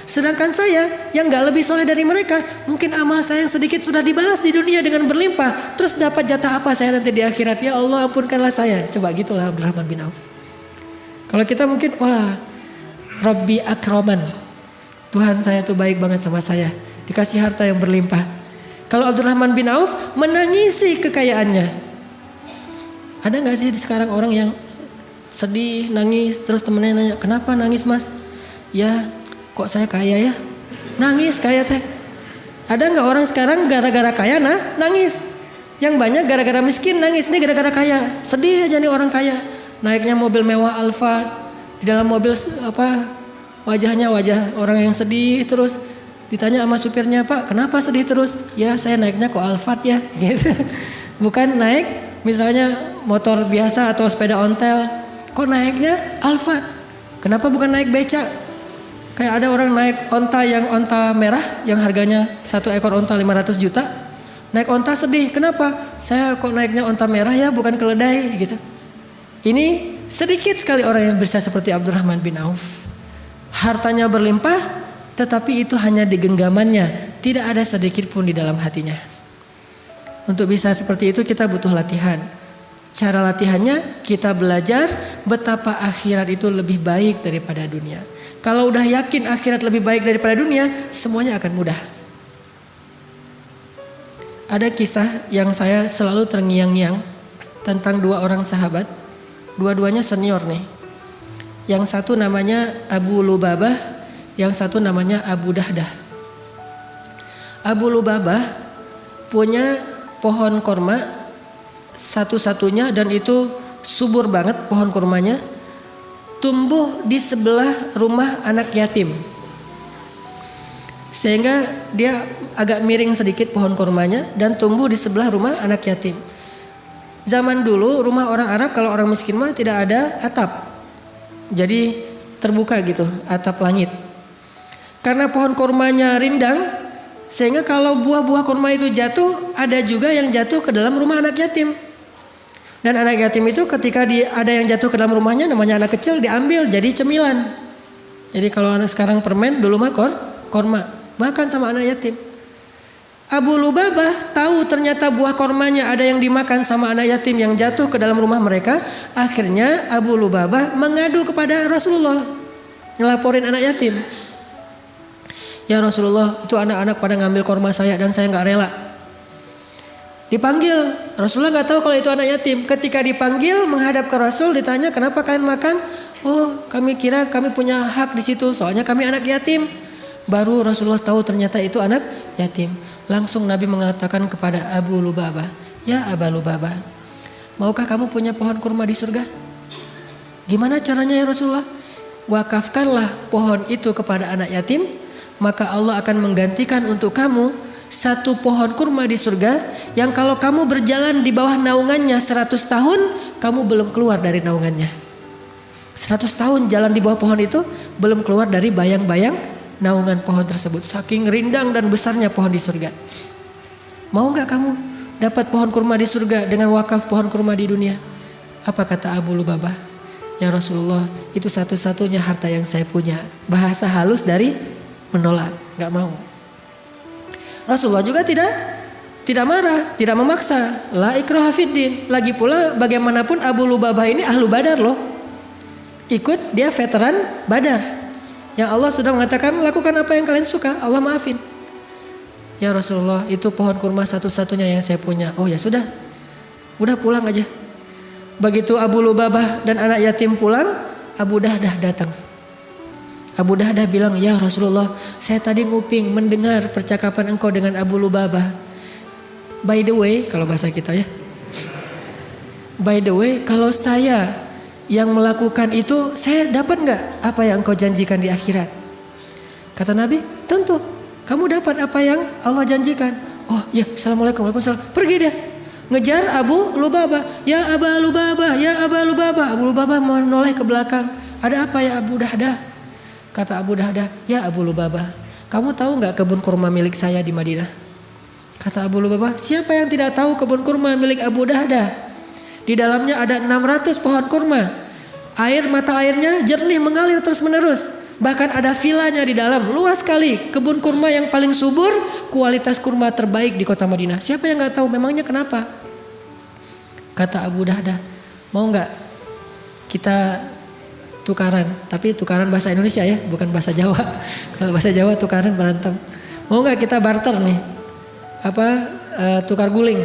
Speaker 1: Sedangkan saya yang gak lebih soleh dari mereka, mungkin amal saya yang sedikit sudah dibalas di dunia dengan berlimpah. Terus dapat jatah apa saya nanti di akhirat? Ya Allah ampunkanlah saya." Coba gitulah Abdurrahman bin Auf. Kalau kita mungkin, wah Rabbi akraman, Tuhan saya tuh baik banget sama saya, dikasih harta yang berlimpah. Kalau Abdurrahman bin Auf menangisi kekayaannya. Ada gak sih sekarang orang yang sedih, nangis, terus temennya nanya, "Kenapa nangis mas?" "Ya kok saya kaya ya?" Nangis kaya teh. Ada gak orang sekarang gara-gara kaya nangis? Yang banyak gara-gara miskin nangis, ini gara-gara kaya. Sedih aja nih orang kaya. Naiknya mobil mewah Alphard, di dalam mobil wajahnya wajah orang yang sedih terus. Ditanya sama supirnya, "Pak kenapa sedih terus?" "Ya saya naiknya kok Alphard ya." Gitu. Bukan naik misalnya motor biasa atau sepeda ontel. Kok naiknya Alphard? Kenapa bukan naik becak? Kayak ada orang naik onta yang onta merah yang harganya satu ekor onta 500 juta. Naik onta sedih. Kenapa? "Saya kok naiknya onta merah ya, bukan keledai." Gitu. Ini sedikit sekali orang yang bisa seperti Abdurrahman bin Auf. Hartanya berlimpah, tetapi itu hanya di genggamannya, tidak ada sedikit pun di dalam hatinya. Untuk bisa seperti itu kita butuh latihan. Cara latihannya kita belajar betapa akhirat itu lebih baik daripada dunia. Kalau udah yakin akhirat lebih baik daripada dunia, semuanya akan mudah. Ada kisah yang saya selalu terngiang-ngiang tentang dua orang sahabat. Dua-duanya senior nih. Yang satu namanya Abu Lubabah, yang satu namanya Abu Dahdah. Abu Lubabah punya pohon korma satu-satunya dan itu subur banget pohon kurmanya, tumbuh di sebelah rumah anak yatim. Sehingga dia agak miring sedikit pohon kurmanya dan tumbuh di sebelah rumah anak yatim. Zaman dulu rumah orang Arab kalau orang miskin mah tidak ada atap. Jadi terbuka gitu atap langit. Karena pohon kurmanya rindang sehingga kalau buah-buah kurma itu jatuh, ada juga yang jatuh ke dalam rumah anak yatim. Dan anak yatim itu ketika ada yang jatuh ke dalam rumahnya, namanya anak kecil, diambil jadi cemilan. Jadi kalau anak sekarang permen, dulu mah korma, makan sama anak yatim. Abu Lubabah tahu ternyata buah kormanya ada yang dimakan sama anak yatim yang jatuh ke dalam rumah mereka. Akhirnya Abu Lubabah mengadu kepada Rasulullah, ngelaporin anak yatim. "Ya Rasulullah, itu anak-anak pada ngambil korma saya dan saya gak rela." Dipanggil, Rasulullah gak tahu kalau itu anak yatim. Ketika dipanggil menghadap ke Rasul, ditanya, "Kenapa kalian makan?" "Oh, kami kira kami punya hak di situ, soalnya kami anak yatim." Baru Rasulullah tahu ternyata itu anak yatim. Langsung Nabi mengatakan kepada Abu Lubabah, "Ya Abu Lubabah, maukah kamu punya pohon kurma di surga?" "Gimana caranya ya Rasulullah?" "Wakafkanlah pohon itu kepada anak yatim, maka Allah akan menggantikan untuk kamu satu pohon kurma di surga yang kalau kamu berjalan di bawah naungannya 100 tahun, kamu belum keluar dari naungannya." 100 tahun jalan di bawah pohon itu belum keluar dari bayang-bayang naungan pohon tersebut. Saking rindang dan besarnya pohon di surga. Mau gak kamu dapat pohon kurma di surga dengan wakaf pohon kurma di dunia? Apa kata Abu Lubabah? "Ya Rasulullah, itu satu-satunya harta yang saya punya." Bahasa halus dari menolak, gak mau. Rasulullah juga tidak marah, tidak memaksa. La ikraha fiddin. Lagi pula bagaimanapun Abu Lubabah ini ahlu Badar loh. Ikut, dia veteran Badar. Yang Allah sudah mengatakan lakukan apa yang kalian suka, Allah maafin. Ya Rasulullah, itu pohon kurma satu-satunya yang saya punya. Oh ya sudah, udah pulang aja. Begitu Abu Lubabah dan anak yatim pulang, Abu Dahdah datang. Abu Dahdah bilang, ya Rasulullah, saya tadi nguping mendengar percakapan engkau dengan Abu Lubabah. By the way, kalau bahasa kita ya. By the way, kalau saya yang melakukan itu, saya dapat nggak apa yang engkau janjikan di akhirat? Kata Nabi, tentu. Kamu dapat apa yang Allah janjikan. Oh ya, assalamualaikum, waalaikumsalam. Pergi dia. Ngejar Abu Lubabah. Ya Abu Lubabah, ya Abu Lubabah. Abu Lubabah menoleh ke belakang. Ada apa ya Abu Dahdah? Kata Abu Dahdah, ya Abu Lubabah, kamu tahu nggak kebun kurma milik saya di Madinah? Kata Abu Lubabah, siapa yang tidak tahu kebun kurma milik Abu Dahdah? Di dalamnya ada 600 pohon kurma. Mata airnya jernih mengalir terus menerus. Bahkan ada vilanya di dalam, luas sekali. Kebun kurma yang paling subur, kualitas kurma terbaik di kota Madinah. Siapa yang nggak tahu? Memangnya kenapa? Kata Abu Dahdah, mau nggak kita tukaran? Tapi tukaran bahasa Indonesia ya, bukan bahasa Jawa. Kalau bahasa Jawa tukaran berantem. Mau nggak kita barter nih? Tukar guling.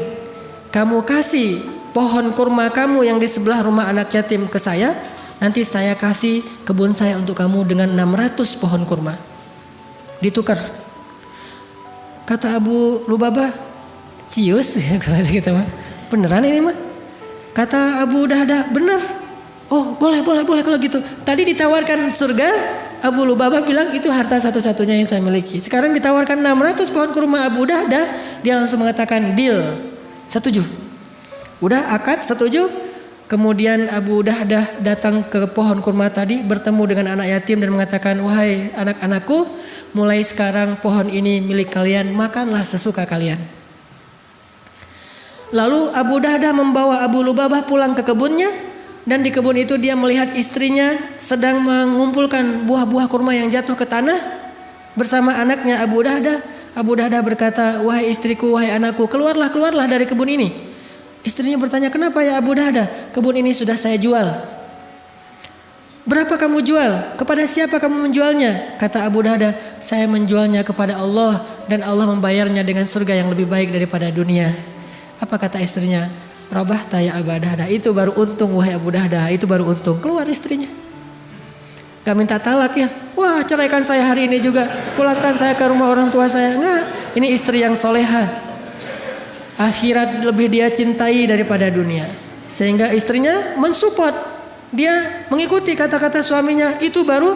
Speaker 1: Kamu kasih pohon kurma kamu yang di sebelah rumah anak yatim ke saya, nanti saya kasih kebun saya untuk kamu dengan 600 pohon kurma. Ditukar. Kata Abu Lubabah, cius kata kita mah. Beneran ini mah? Kata Abu Dahdah, bener. Oh boleh kalau gitu. Tadi ditawarkan surga, Abu Lubabah bilang itu harta satu-satunya yang saya miliki. Sekarang ditawarkan 600 pohon kurma Abu Dahdah, dia langsung mengatakan deal, setuju. Udah akad setuju. Kemudian Abu Dahdah datang ke pohon kurma tadi, bertemu dengan anak yatim dan mengatakan, wahai anak-anakku, mulai sekarang pohon ini milik kalian, makanlah sesuka kalian. Lalu Abu Dahdah membawa Abu Lubabah pulang ke kebunnya, dan di kebun itu dia melihat istrinya sedang mengumpulkan buah-buah kurma yang jatuh ke tanah bersama anaknya Abu Dahdah. Abu Dahdah berkata, wahai istriku, wahai anakku, keluarlah dari kebun ini. Istrinya bertanya, kenapa ya Abu Dahdah? Kebun ini sudah saya jual. Berapa kamu jual? Kepada siapa kamu menjualnya? Kata Abu Dahdah, saya menjualnya kepada Allah dan Allah membayarnya dengan surga yang lebih baik daripada dunia. Apa kata istrinya? Rabahta ya Abu Dahdah, itu baru untung wahai Abu Dahdah, itu baru untung. Keluar istrinya. Gak minta talak ya. Wah, ceraikan saya hari ini juga. Pulangkan saya ke rumah orang tua saya. Enggak, ini istri yang soleha. Akhirat lebih dia cintai daripada dunia. Sehingga istrinya mensupport. Dia mengikuti kata-kata suaminya. Itu baru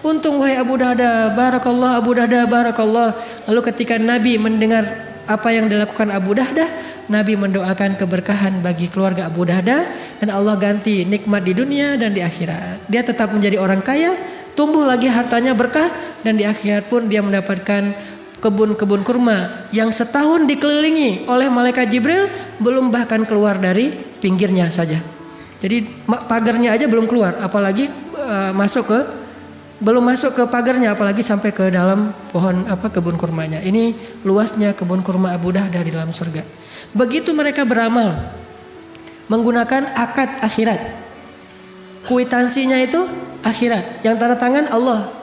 Speaker 1: untung wahai Abu Dahdah. Barakallah Abu Dahdah, barakallah. Lalu ketika Nabi mendengar apa yang dilakukan Abu Dahdah, Nabi mendoakan keberkahan bagi keluarga Abu Dahdah. Dan Allah ganti nikmat di dunia dan di akhirat. Dia tetap menjadi orang kaya. Tumbuh lagi hartanya berkah. Dan di akhirat pun dia mendapatkan kebun-kebun kurma yang setahun dikelilingi oleh malaikat Jibril, belum bahkan keluar dari pinggirnya saja. Jadi pagarnya aja belum keluar, apalagi belum masuk ke pagarnya, apalagi sampai ke dalam pohon kebun kurmanya. Ini luasnya kebun kurma Abu Dahdah di dalam surga. Begitu mereka beramal menggunakan akad akhirat. Kuitansinya itu akhirat, yang tanda tangan Allah.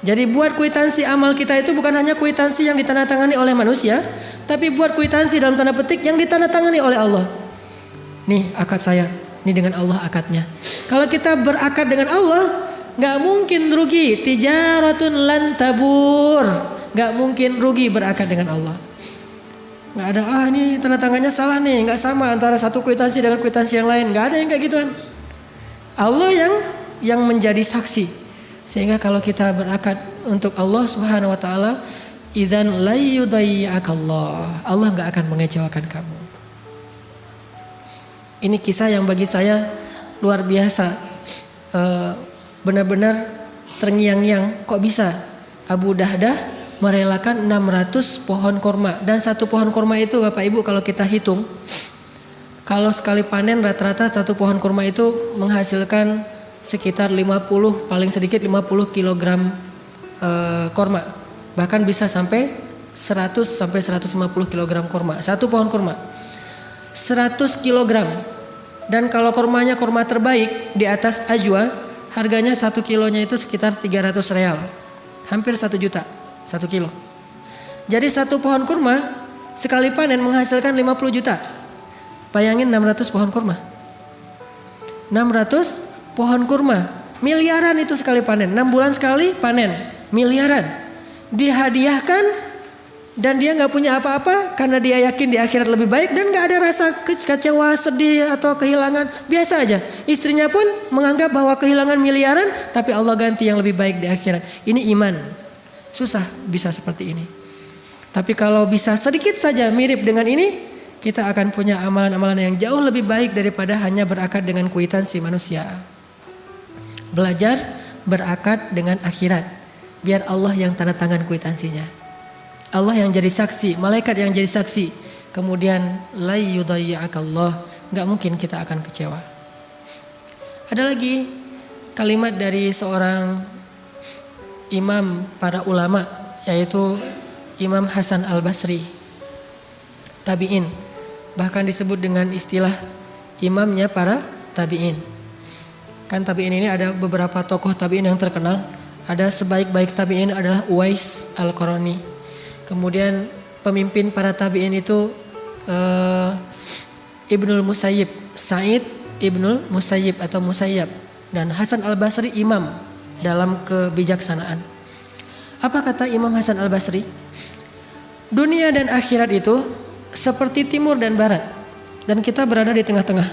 Speaker 1: Jadi buat kuitansi amal kita itu bukan hanya kuitansi yang ditandatangani oleh manusia, tapi buat kuitansi dalam tanda petik yang ditandatangani oleh Allah. Nih akad saya, nih dengan Allah akadnya. Kalau kita berakad dengan Allah, nggak mungkin rugi. Tijaratun lan tabur, nggak mungkin rugi berakad dengan Allah. Nggak ada ini tanda tangannya salah nih, nggak sama antara satu kuitansi dengan kuitansi yang lain. Nggak ada yang kayak gituan. Allah yang menjadi saksi. Sehingga kalau kita berakad untuk Allah Subhanahu wa taala, idzan la yudayyi'akallah. Allah enggak akan mengecewakan kamu. Ini kisah yang bagi saya luar biasa. Benar-benar terngiang-ngiang, kok bisa Abu Dahdah merelakan 600 pohon kurma, dan satu pohon kurma itu Bapak Ibu kalau kita hitung, kalau sekali panen rata-rata satu pohon kurma itu menghasilkan sekitar 50, paling sedikit 50 kg korma. Bahkan bisa sampai 100 sampai 150 kg kurma. Satu pohon kurma 100 kg. Dan kalau kurmanya kurma terbaik di atas ajwa, harganya 1 kilonya itu sekitar 300 real. Hampir 1 juta 1 kilo. Jadi satu pohon kurma sekali panen menghasilkan 50 juta. Bayangin 600 pohon kurma. 600 pohon kurma. Miliaran itu sekali panen. 6 bulan sekali panen. Miliaran. Dihadiahkan dan dia gak punya apa-apa karena dia yakin di akhirat lebih baik dan gak ada rasa kecewa, sedih atau kehilangan. Biasa aja. Istrinya pun menganggap bahwa kehilangan miliaran tapi Allah ganti yang lebih baik di akhirat. Ini iman. Susah bisa seperti ini. Tapi kalau bisa sedikit saja mirip dengan ini, kita akan punya amalan-amalan yang jauh lebih baik daripada hanya berakad dengan kwitansi manusia. Belajar berakad dengan akhirat. Biar Allah yang tanda tangan kwitansinya. Allah yang jadi saksi, malaikat yang jadi saksi. Kemudian la yudayyi'akallah, enggak mungkin kita akan kecewa. Ada lagi kalimat dari seorang imam para ulama, yaitu Imam Hasan Al-Basri, tabi'in. Bahkan disebut dengan istilah imamnya para tabi'in. Kan tabi'in ini ada beberapa tokoh tabi'in yang terkenal. Ada sebaik-baik tabi'in adalah Uwais Al-Qarani. Kemudian pemimpin para tabi'in itu Ibnul Musayyib, Sa'id Ibnul Musayyib atau Musayyab. Dan Hasan Al-Basri imam dalam kebijaksanaan. Apa kata Imam Hasan Al-Basri? Dunia dan akhirat itu seperti timur dan barat. Dan kita berada di tengah-tengah.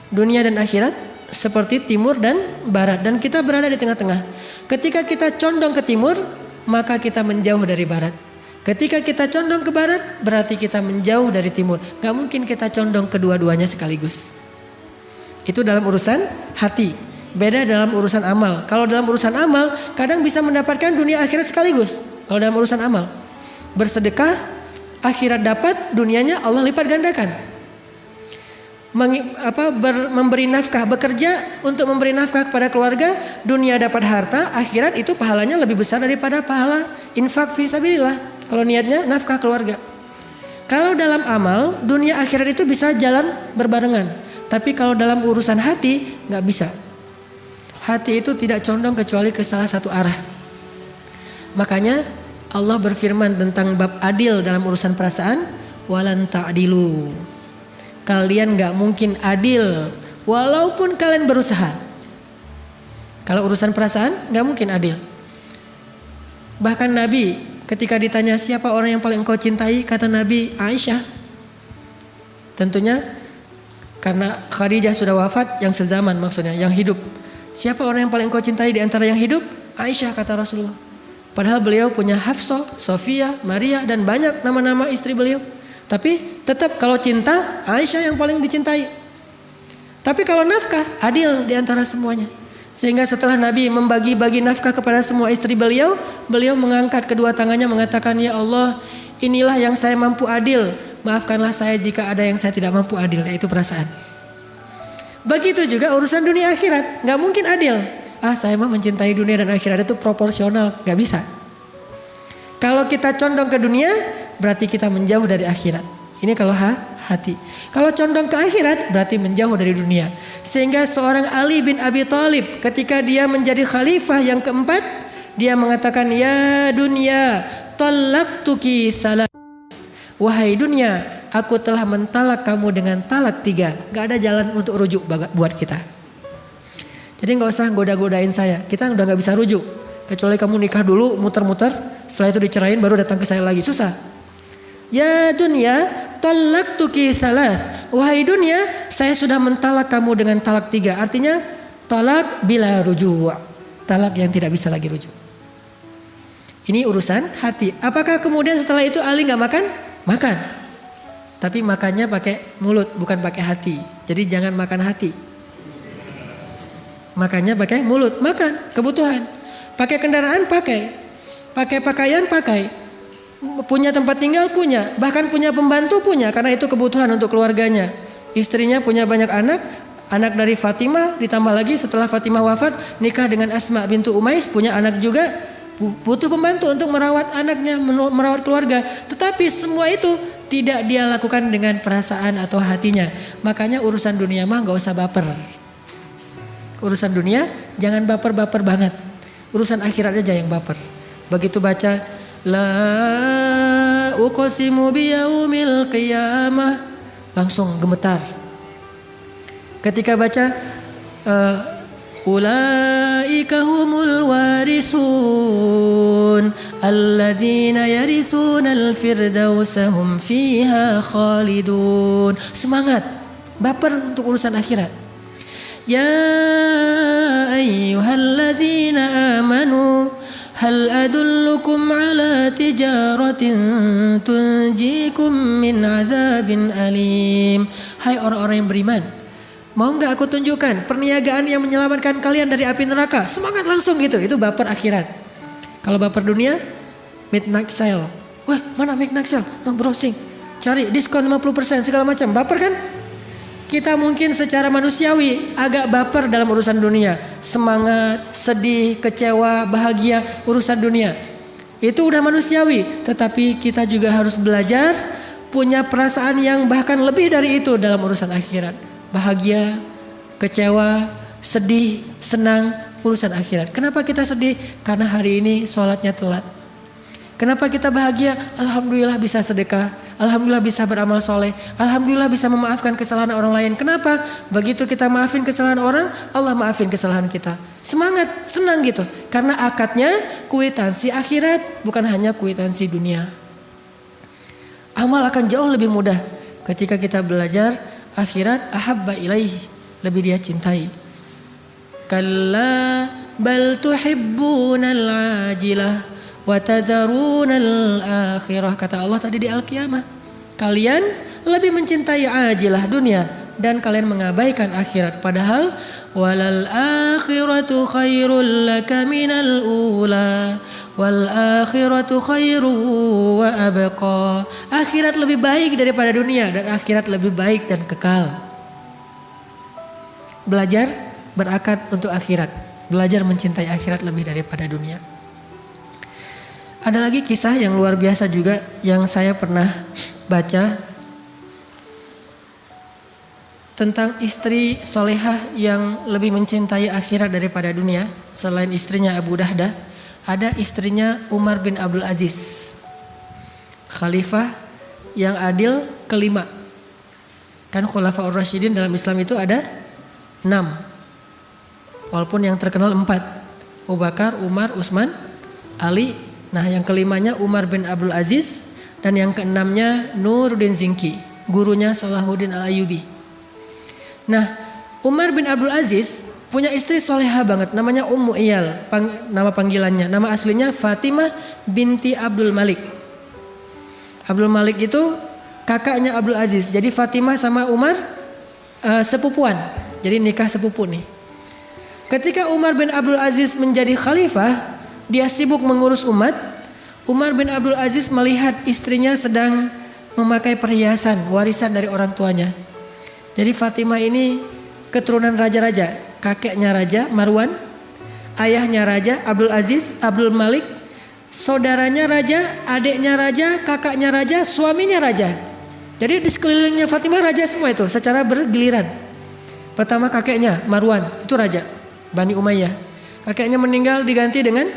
Speaker 1: Dunia dan akhirat seperti timur dan barat. Dan kita berada di tengah-tengah. Ketika kita condong ke timur, maka kita menjauh dari barat. Ketika kita condong ke barat, berarti kita menjauh dari timur. Gak mungkin kita condong kedua-duanya sekaligus. Itu dalam urusan hati. Beda dalam urusan amal. Kalau dalam urusan amal, kadang bisa mendapatkan dunia akhirat sekaligus. Kalau dalam urusan amal, bersedekah, akhirat dapat, dunianya Allah lipat gandakan. Memberi nafkah, bekerja untuk memberi nafkah kepada keluarga, dunia dapat harta, akhirat itu pahalanya lebih besar daripada pahala infak fi sabilillah. Kalau niatnya nafkah keluarga. Kalau dalam amal, dunia akhirat itu bisa jalan berbarengan. Tapi kalau dalam urusan hati, gak bisa. Hati itu tidak condong kecuali ke salah satu arah. Makanya Allah berfirman tentang bab adil dalam urusan perasaan, walan ta'dilu. Kalian gak mungkin adil walaupun kalian berusaha. Kalau urusan perasaan gak mungkin adil. Bahkan Nabi ketika ditanya siapa orang yang paling engkau cintai, kata Nabi Aisyah. Tentunya karena Khadijah sudah wafat, yang sezaman maksudnya, yang hidup. Siapa orang yang paling engkau cintai di antara yang hidup? Aisyah, kata Rasulullah. Padahal beliau punya Hafsah, Sofia, Maria dan banyak nama-nama istri beliau. Tapi tetap kalau cinta, Aisyah yang paling dicintai. Tapi kalau nafkah, adil di antara semuanya. Sehingga setelah Nabi membagi-bagi nafkah kepada semua istri beliau, beliau mengangkat kedua tangannya mengatakan, ya Allah, inilah yang saya mampu adil. Maafkanlah saya jika ada yang saya tidak mampu adil, yaitu perasaan. Begitu juga urusan dunia akhirat, gak mungkin adil. Saya mah mencintai dunia dan akhirat itu proporsional, gak bisa. Kalau kita condong ke dunia, berarti kita menjauh dari akhirat. Ini kalau hati. Kalau condong ke akhirat, berarti menjauh dari dunia. Sehingga seorang Ali bin Abi Thalib ketika dia menjadi khalifah yang keempat, dia mengatakan, ya dunia, talaqtuki salas. Wahai dunia, aku telah mentalak kamu dengan talak 3. Gak ada jalan untuk rujuk buat kita. Jadi gak usah goda-godain saya. Kita udah gak bisa rujuk. Kecuali kamu nikah dulu, muter-muter. Setelah itu dicerain baru datang ke saya lagi. Susah. Ya dunia, talaqtuki salas. Wahai dunia, saya sudah mentalak kamu dengan talak 3. Artinya talak bila rujuk. Talak yang tidak bisa lagi rujuk. Ini urusan hati. Apakah kemudian setelah itu Ali gak makan? Makan. Tapi makannya pakai mulut, bukan pakai hati. Jadi jangan makan hati. Makannya pakai mulut, makan kebutuhan. Pakai kendaraan pakai. Pakai pakaian pakai. Punya tempat tinggal punya. Bahkan punya pembantu punya. Karena itu kebutuhan untuk keluarganya. Istrinya punya banyak anak. Anak dari Fatimah. Ditambah lagi setelah Fatimah wafat, nikah dengan Asma bintu Umais. Punya anak juga. butuh pembantu untuk merawat anaknya, merawat keluarga. Tetapi semua itu tidak dia lakukan dengan perasaan atau hatinya. Makanya urusan dunia mah gak usah baper. Urusan dunia jangan baper-baper banget. Urusan akhirat aja yang baper. Begitu baca la uqsimu biyaumil qiyamah langsung gemetar. Ketika baca ulaika humul warisun alladzina yarithunal firdausa hum fiha khalidun. Semangat, baper untuk urusan akhirat. Ya ayyuhalladzina amanu hal adullukum ala tijaratin tunjikum min azabin alim. Hai orang-orang yang beriman, mau gak aku tunjukkan perniagaan yang menyelamatkan kalian dari api neraka? Semangat langsung gitu. Itu baper akhirat. Kalau baper dunia, midnight sale. Wah, mana midnight sale? Browsing, cari diskon 50% segala macam. Baper kan? Kita mungkin secara manusiawi agak baper dalam urusan dunia. Semangat, sedih, kecewa, bahagia, urusan dunia. Itu udah manusiawi. Tetapi kita juga harus belajar punya perasaan yang bahkan lebih dari itu dalam urusan akhirat. Bahagia, kecewa, sedih, senang, urusan akhirat. Kenapa kita sedih? Karena hari ini sholatnya telat. Kenapa kita bahagia? Alhamdulillah bisa sedekah. Alhamdulillah bisa beramal soleh. Alhamdulillah bisa memaafkan kesalahan orang lain. Kenapa? Begitu kita maafin kesalahan orang, Allah maafin kesalahan kita. Semangat, senang gitu. Karena akadnya kwitansi akhirat, bukan hanya kwitansi dunia. Amal akan jauh lebih mudah ketika kita belajar akhirat. Ahabba ilaih, lebih dia cintai. Kalla bal tuhibbunal ajilah wa tadharunal akhirah. Kata Allah tadi di Al-Qiyamah, kalian lebih mencintai ajilah dunia dan kalian mengabaikan akhirat. Padahal walal akhiratu khairul laka minal ula wal akhiratu khairu wa abqa. Akhirat lebih baik daripada dunia dan akhirat lebih baik dan kekal. Belajar berakad untuk akhirat. Belajar mencintai akhirat lebih daripada dunia. Ada lagi kisah yang luar biasa juga yang saya pernah baca tentang istri solehah yang lebih mencintai akhirat daripada dunia. Selain istrinya Abu Dahdah, ada istrinya Umar bin Abdul Aziz, khalifah yang adil kelima. Kan Khulafaur Rasyidin dalam Islam itu ada 6, walaupun yang terkenal 4, Abu Bakar, Umar, Utsman, Ali. Nah yang kelimanya Umar bin Abdul Aziz dan yang keenamnya Nuruddin Zinki, gurunya Salahuddin Al-Ayyubi. Nah Umar bin Abdul Aziz punya istri soleha banget, namanya Ummu Iyal, nama panggilannya. Nama aslinya Fatimah binti Abdul Malik. Abdul Malik itu kakaknya Abdul Aziz. Jadi Fatimah sama Umar sepupuan, jadi nikah sepupu nih. Ketika Umar bin Abdul Aziz menjadi khalifah, dia sibuk mengurus umat. Umar bin Abdul Aziz melihat istrinya sedang memakai perhiasan warisan dari orang tuanya. Jadi Fatimah ini keturunan raja-raja. Kakeknya raja Marwan, ayahnya raja Abdul Aziz, Abdul Malik, saudaranya raja, adiknya raja, kakaknya raja, suaminya raja. Jadi di sekelilingnya Fatimah raja semua itu secara bergiliran. Pertama kakeknya Marwan, itu raja Bani Umayyah. Kakeknya meninggal diganti dengan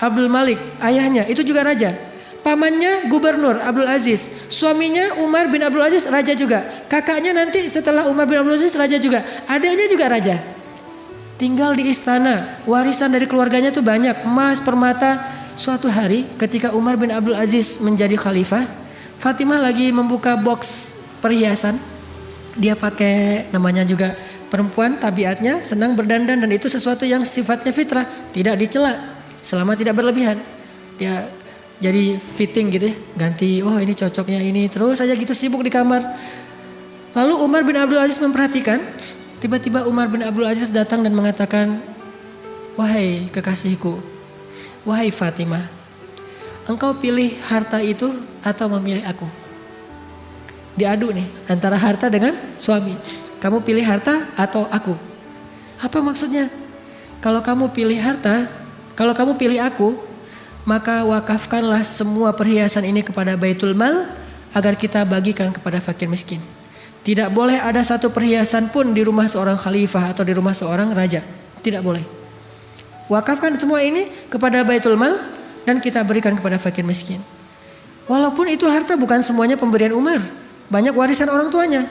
Speaker 1: Abdul Malik, ayahnya itu juga raja. Pamannya gubernur Abdul Aziz, suaminya Umar bin Abdul Aziz raja juga. Kakaknya nanti setelah Umar bin Abdul Aziz raja juga. Adiknya juga raja. Tinggal di istana, warisan dari keluarganya tuh banyak, emas, permata. Suatu hari ketika Umar bin Abdul Aziz menjadi khalifah, Fatimah lagi membuka box perhiasan. Dia pakai, namanya juga perempuan, tabiatnya senang berdandan dan itu sesuatu yang sifatnya fitrah, tidak dicela selama tidak berlebihan. Dia jadi fitting gitu ya, ganti, oh ini cocoknya ini, terus aja gitu sibuk di kamar. Lalu Umar bin Abdul Aziz memperhatikan, tiba-tiba Umar bin Abdul Aziz datang dan mengatakan, wahai kekasihku, wahai Fatimah, engkau pilih harta itu atau memilih aku? Diadu nih antara harta dengan suami. Kamu pilih harta atau aku? Apa maksudnya? Kalau kamu pilih harta, kalau kamu pilih aku, maka wakafkanlah semua perhiasan ini kepada Baitul Mal agar kita bagikan kepada fakir miskin. Tidak boleh ada satu perhiasan pun di rumah seorang khalifah atau di rumah seorang raja. Tidak boleh. Wakafkan semua ini kepada Baitul Mal dan kita berikan kepada fakir miskin. Walaupun itu harta bukan semuanya pemberian Umar. Banyak warisan orang tuanya.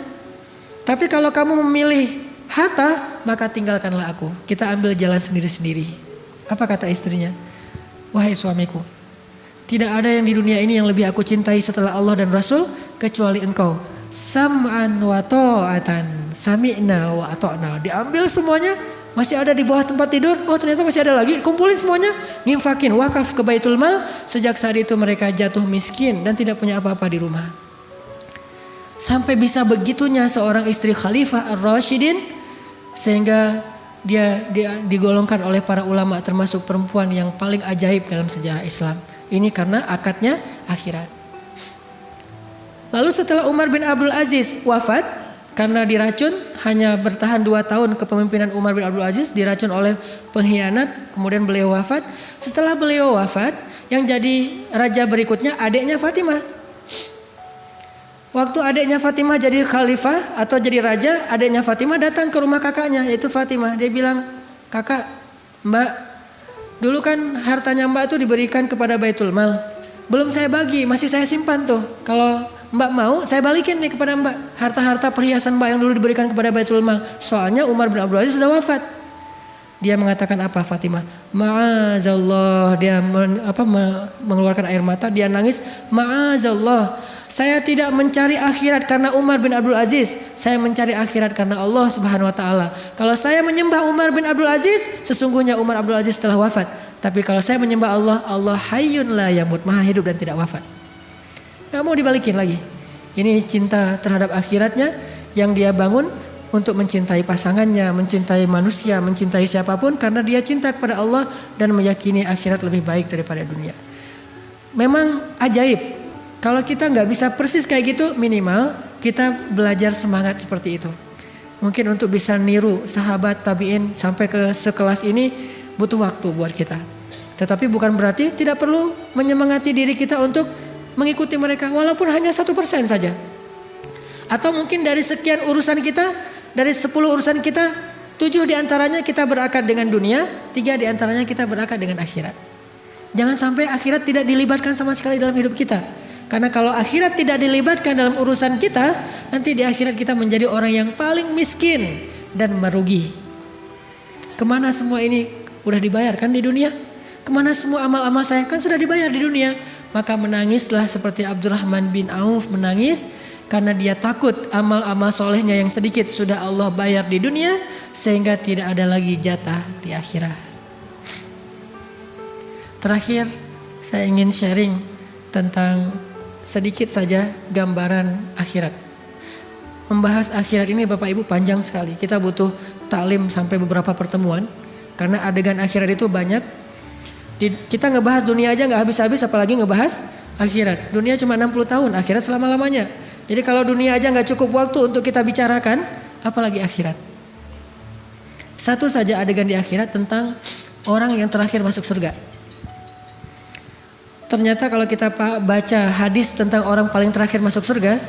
Speaker 1: Tapi kalau kamu memilih harta, maka tinggalkanlah aku. Kita ambil jalan sendiri-sendiri. Apa kata istrinya? Wahai suamiku, tidak ada yang di dunia ini yang lebih aku cintai setelah Allah dan Rasul kecuali engkau. Sam'an wa ta'atan, sami'na wa ata'na. Diambil semuanya, masih ada di bawah tempat tidur. Oh ternyata masih ada lagi, kumpulin semuanya, nginfakin, wakaf ke Baitul Mal. Sejak saat itu mereka jatuh miskin dan tidak punya apa-apa di rumah. Sampai bisa begitunya seorang istri Khalifah Ar-Rasyidin, sehingga dia digolongkan oleh para ulama termasuk perempuan yang paling ajaib dalam sejarah Islam. Ini karena akadnya akhirat. Lalu setelah Umar bin Abdul Aziz wafat karena diracun, hanya bertahan 2 tahun kepemimpinan Umar bin Abdul Aziz, diracun oleh pengkhianat, kemudian beliau wafat. Setelah beliau wafat, yang jadi raja berikutnya adiknya Fatimah. Waktu adiknya Fatimah jadi khalifah atau jadi raja, adiknya Fatimah datang ke rumah kakaknya yaitu Fatimah. Dia bilang, kakak, mbak, dulu kan hartanya mbak itu diberikan kepada Baitul Mal. Belum saya bagi, masih saya simpan tuh. Kalau mbak mau, saya balikin nih kepada mbak. Harta-harta perhiasan mbak yang dulu diberikan kepada Baitul Mal. Soalnya Umar bin Abdul Aziz sudah wafat. Dia mengatakan apa Fatimah? Ma'azallah. Dia mengeluarkan air mata, dia nangis. Ma'azallah. Saya tidak mencari akhirat karena Umar bin Abdul Aziz. Saya mencari akhirat karena Allah Subhanahu wa taala. Kalau saya menyembah Umar bin Abdul Aziz, sesungguhnya Umar Abdul Aziz telah wafat. Tapi kalau saya menyembah Allah, Allah hayyun la yamut, maha hidup dan tidak wafat. Gak mau dibalikin lagi. Ini cinta terhadap akhiratnya yang dia bangun untuk mencintai pasangannya, mencintai manusia, mencintai siapapun karena dia cinta kepada Allah dan meyakini akhirat lebih baik daripada dunia. Memang ajaib. Kalau kita nggak bisa persis kayak gitu, minimal kita belajar semangat seperti itu. Mungkin untuk bisa niru sahabat tabi'in sampai ke sekelas ini butuh waktu buat kita. Tetapi bukan berarti tidak perlu menyemangati diri kita untuk mengikuti mereka walaupun hanya 1% saja. Atau mungkin dari sekian urusan kita, dari 10 urusan kita, 7 diantaranya kita berakad dengan dunia, 3 diantaranya kita berakad dengan akhirat. Jangan sampai akhirat tidak dilibatkan sama sekali dalam hidup kita. Karena kalau akhirat tidak dilibatkan dalam urusan kita, nanti di akhirat kita menjadi orang yang paling miskin dan merugi. Kemana semua ini udah dibayar kan di dunia? Kemana semua amal-amal saya kan sudah dibayar di dunia? Maka menangislah seperti Abdurrahman bin Auf menangis karena dia takut amal-amal solehnya yang sedikit sudah Allah bayar di dunia sehingga tidak ada lagi jatah di akhirat. Terakhir saya ingin sharing tentang sedikit saja gambaran akhirat. Membahas akhirat ini Bapak Ibu panjang sekali. Kita butuh taklim sampai beberapa pertemuan karena adegan akhirat itu banyak. Kita ngebahas dunia aja nggak habis-habis, apalagi ngebahas akhirat. Dunia cuma 60 tahun, akhirat selama-lamanya. Jadi kalau dunia aja nggak cukup waktu untuk kita bicarakan, apalagi akhirat. Satu saja adegan di akhirat tentang orang yang terakhir masuk surga. Ternyata kalau kita baca hadis tentang orang paling terakhir masuk surga,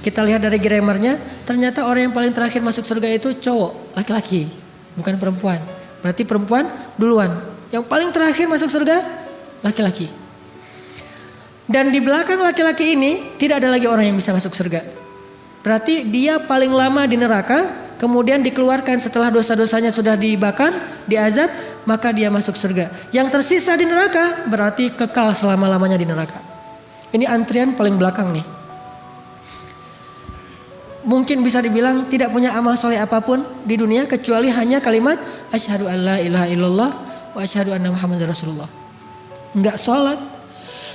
Speaker 1: kita lihat dari grammarnya, ternyata orang yang paling terakhir masuk surga itu cowok, laki-laki, bukan perempuan. Berarti perempuan duluan. Yang paling terakhir masuk surga, laki-laki. Dan di belakang laki-laki ini tidak ada lagi orang yang bisa masuk surga. Berarti dia paling lama di neraka. Kemudian dikeluarkan setelah dosa-dosanya sudah dibakar, diazab, maka dia masuk surga. Yang tersisa di neraka berarti kekal selama-lamanya di neraka. Ini antrian paling belakang nih. Mungkin bisa dibilang tidak punya amal soleh apapun di dunia kecuali hanya kalimat asyhadu alla ilaha illallah wa asyhadu anna muhammadar rasulullah. Enggak sholat,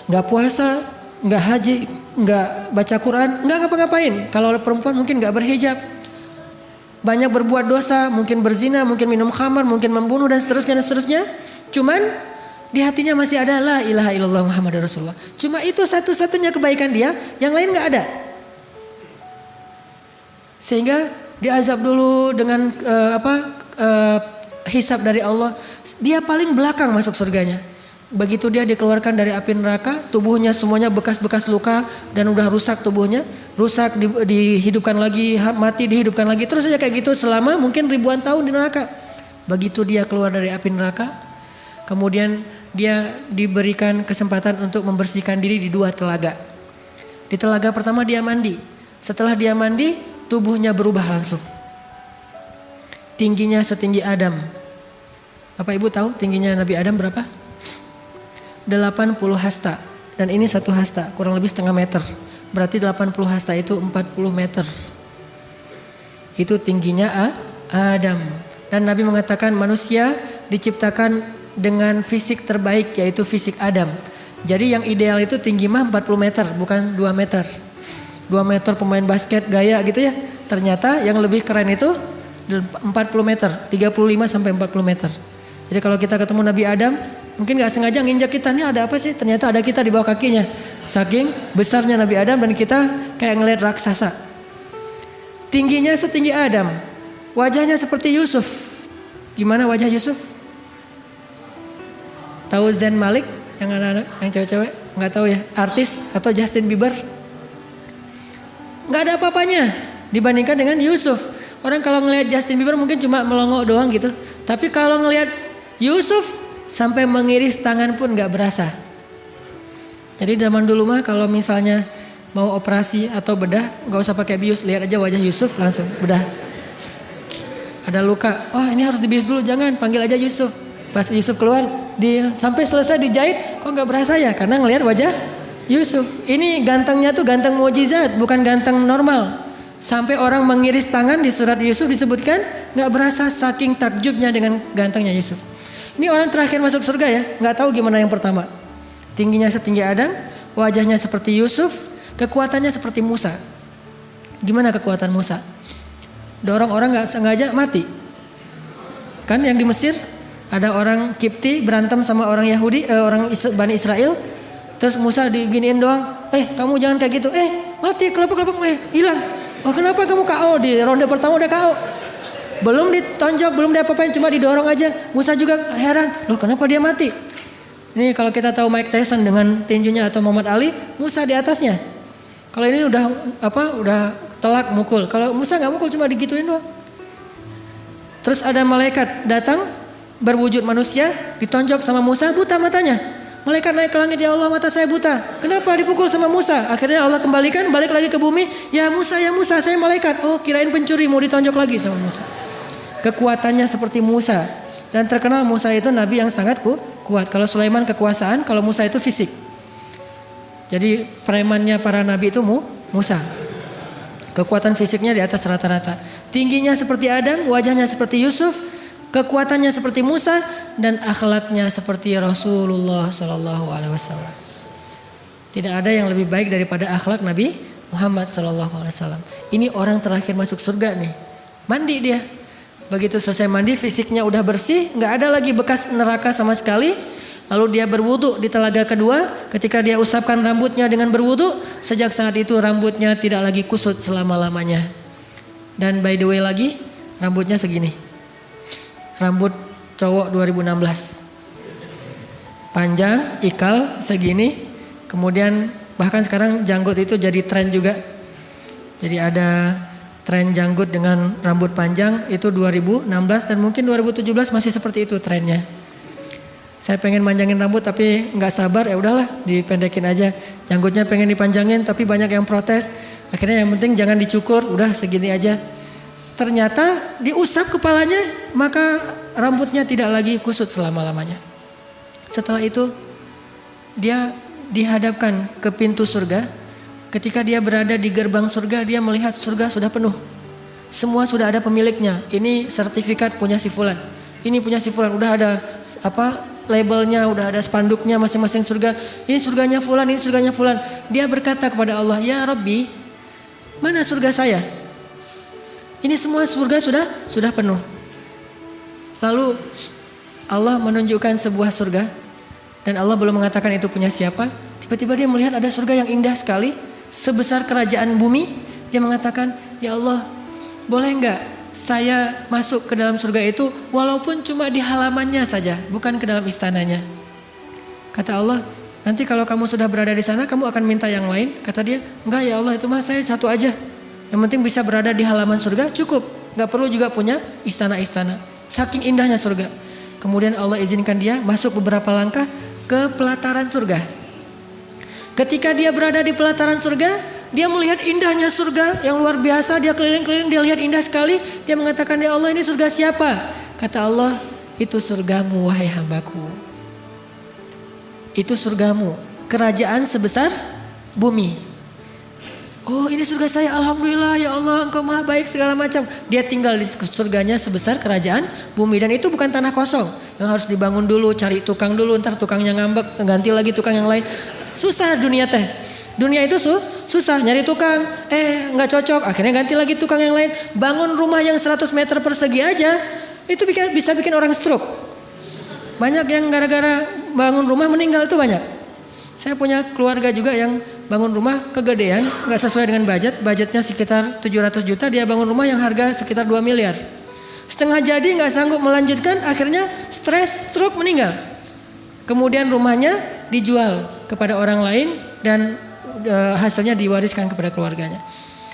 Speaker 1: enggak puasa, enggak haji, enggak baca Quran, enggak ngapa-ngapain. Kalau perempuan mungkin enggak berhijab. Banyak berbuat dosa, mungkin berzina, mungkin minum khamar, mungkin membunuh dan seterusnya. Cuman di hatinya masih ada la ilaha illallah muhammadur rasulullah. Cuma itu satu-satunya kebaikan dia, yang lain gak ada. Sehingga diazab dulu dengan hisab dari Allah. Dia paling belakang masuk surganya. Begitu dia dikeluarkan dari api neraka, tubuhnya semuanya bekas-bekas luka dan udah rusak tubuhnya, rusak dihidupkan lagi, mati dihidupkan lagi, terus saja kayak gitu selama mungkin ribuan tahun di neraka. Begitu dia keluar dari api neraka, kemudian dia diberikan kesempatan untuk membersihkan diri di 2 telaga. Di telaga pertama dia mandi. Setelah dia mandi, tubuhnya berubah langsung. Tingginya setinggi Adam. Bapak Ibu tahu tingginya Nabi Adam berapa? 80 hasta. Dan ini 1 hasta, kurang lebih setengah meter. Berarti 80 hasta itu 40 meter. Itu tingginya Adam. Dan Nabi mengatakan manusia diciptakan dengan fisik terbaik, yaitu fisik Adam. Jadi yang ideal itu tinggi mah 40 meter, bukan 2 meter. 2 meter pemain basket gaya gitu ya. Ternyata yang lebih keren itu 40 meter, 35 sampai 40 meter. Jadi kalau kita ketemu Nabi Adam, mungkin gak sengaja nginjak kita, nih ada apa sih? Ternyata ada kita di bawah kakinya. Saking besarnya Nabi Adam dan kita kayak ngelihat raksasa. Tingginya setinggi Adam. Wajahnya seperti Yusuf. Gimana wajah Yusuf? Tahu Zayn Malik yang anak-anak, yang cewek-cewek? Nggak tahu ya, artis atau Justin Bieber? Nggak ada apa-apanya dibandingkan dengan Yusuf. Orang kalau ngelihat Justin Bieber mungkin cuma melongo doang gitu. Tapi kalau ngelihat Yusuf sampai mengiris tangan pun nggak berasa. Jadi zaman dulu mah kalau misalnya mau operasi atau bedah nggak usah pakai bius, lihat aja wajah Yusuf langsung bedah. Ada luka, oh ini harus dibius dulu, jangan, panggil aja Yusuf. Pas Yusuf keluar, sampai selesai dijahit, kok nggak berasa ya? Karena ngelihat wajah Yusuf. Ini gantengnya tuh ganteng mukjizat, bukan ganteng normal. Sampai orang mengiris tangan di surat Yusuf disebutkan nggak berasa saking takjubnya dengan gantengnya Yusuf. Ini orang terakhir masuk surga ya, nggak tahu gimana yang pertama. Tingginya setinggi Adam, wajahnya seperti Yusuf, kekuatannya seperti Musa. Gimana kekuatan Musa? Dorong orang nggak sengaja mati. Kan yang di Mesir ada orang Kipti berantem sama orang Yahudi, orang Bani Israel. Terus Musa diginiin doang, kamu jangan kayak gitu, mati kelompok-kelompok, hilang. Oh kenapa kamu KO di ronde pertama udah KO? Belum ditonjok, belum diapa-apain, cuma didorong aja. Musa juga heran, loh kenapa dia mati? Ini kalau kita tahu Mike Tyson dengan tinjunya atau Muhammad Ali, Musa di atasnya. Kalau ini udah telak mukul. Kalau Musa nggak mukul, cuma digituin doang. Terus ada malaikat datang berwujud manusia, ditonjok sama Musa, buta matanya. Malaikat naik ke langit, ya Allah mata saya buta. Kenapa dipukul sama Musa? Akhirnya Allah kembalikan, balik lagi ke bumi. Ya Musa saya malaikat. Oh kirain pencuri, mau ditonjok lagi sama Musa. Kekuatannya seperti Musa. Dan terkenal Musa itu nabi yang sangat kuat. Kalau Sulaiman kekuasaan, kalau Musa itu fisik. Jadi premannya para nabi itu Musa. Kekuatan fisiknya di atas rata-rata. Tingginya seperti Adam, wajahnya seperti Yusuf, kekuatannya seperti Musa, dan akhlaknya seperti Rasulullah Sallallahu Alaihi Wasallam. Tidak ada yang lebih baik daripada akhlak Nabi Muhammad Sallallahu Alaihi Wasallam. Ini orang terakhir masuk surga nih. Mandi dia. Begitu selesai mandi, fisiknya udah bersih, nggak ada lagi bekas neraka sama sekali. Lalu dia berwudu di telaga kedua. Ketika dia usapkan rambutnya dengan berwudu, sejak saat itu rambutnya tidak lagi kusut selama-lamanya. Dan by the way lagi, rambutnya segini. Rambut cowok 2016. Panjang, ikal segini. Kemudian bahkan sekarang janggut itu jadi tren juga. Jadi ada tren janggut dengan rambut panjang itu 2016 dan mungkin 2017 masih seperti itu trennya. Saya pengen manjangin rambut tapi nggak sabar, ya udahlah dipendekin aja. Janggutnya pengen dipanjangin tapi banyak yang protes. Akhirnya yang penting jangan dicukur, udah segini aja. Ternyata diusap kepalanya maka rambutnya tidak lagi kusut selama-lamanya. Setelah itu dia dihadapkan ke pintu surga. Ketika dia berada di gerbang surga, dia melihat surga sudah penuh. Semua sudah ada pemiliknya. Ini sertifikat punya si fulan. Ini punya si fulan. Udah ada labelnya, udah ada spanduknya masing-masing surga. Ini surganya fulan, ini surganya fulan. Dia berkata kepada Allah, "Ya Rabbi, mana surga saya? Ini semua surga sudah penuh." Lalu Allah menunjukkan sebuah surga dan Allah belum mengatakan itu punya siapa. Tiba-tiba dia melihat ada surga yang indah sekali, sebesar kerajaan bumi. Dia mengatakan, "Ya Allah, boleh enggak saya masuk ke dalam surga itu walaupun cuma di halamannya saja, bukan ke dalam istananya?" Kata Allah, nanti kalau kamu sudah berada di sana kamu akan minta yang lain. Kata dia, enggak ya Allah, itu mah saya satu aja. Yang penting bisa berada di halaman surga cukup. Gak perlu juga punya istana-istana. Saking indahnya surga. Kemudian Allah izinkan dia masuk beberapa langkah ke pelataran surga. Ketika dia berada di pelataran surga, dia melihat indahnya surga yang luar biasa. Dia keliling-keliling, dia lihat indah sekali. Dia mengatakan, ya Allah, ini surga siapa? Kata Allah, itu surgamu wahai hambaku. Itu surgamu, kerajaan sebesar bumi. Oh, ini surga saya, alhamdulillah ya Allah, engkau maha baik segala macam. Dia tinggal di surganya sebesar kerajaan bumi. Dan itu bukan tanah kosong yang harus dibangun dulu, cari tukang dulu, ntar tukangnya ngambek, ganti lagi tukang yang lain. Susah dunia teh. Dunia itu susah, nyari tukang, nggak cocok, akhirnya ganti lagi tukang yang lain. Bangun rumah yang 100 meter persegi aja, itu bisa bikin orang stroke. Banyak yang gara-gara bangun rumah meninggal itu banyak. Saya punya keluarga juga yang bangun rumah kegedean, nggak sesuai dengan budgetnya sekitar 700 juta, dia bangun rumah yang harga sekitar 2 miliar. Setengah jadi nggak sanggup melanjutkan, akhirnya stres, stroke, meninggal. Kemudian rumahnya dijual kepada orang lain dan hasilnya diwariskan kepada keluarganya.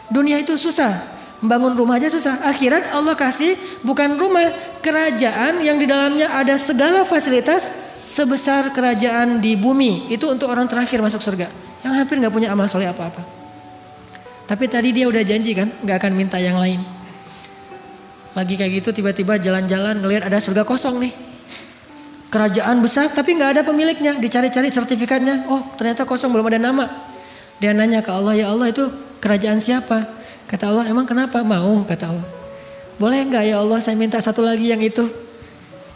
Speaker 1: Dunia itu susah, membangun rumah aja susah. Akhirat Allah kasih bukan rumah, kerajaan yang di dalamnya ada segala fasilitas sebesar kerajaan di bumi. Itu untuk orang terakhir masuk surga, yang hampir gak punya amal soleh apa-apa. Tapi tadi dia udah janji kan, gak akan minta yang lain. Lagi kayak gitu tiba-tiba jalan-jalan ngelihat ada surga kosong nih. Kerajaan besar tapi gak ada pemiliknya. Dicari-cari sertifikatnya, oh ternyata kosong, belum ada nama. Dia nanya ke Allah, ya Allah itu kerajaan siapa? Kata Allah, emang kenapa? Mau, kata Allah. Boleh gak ya Allah saya minta satu lagi yang itu?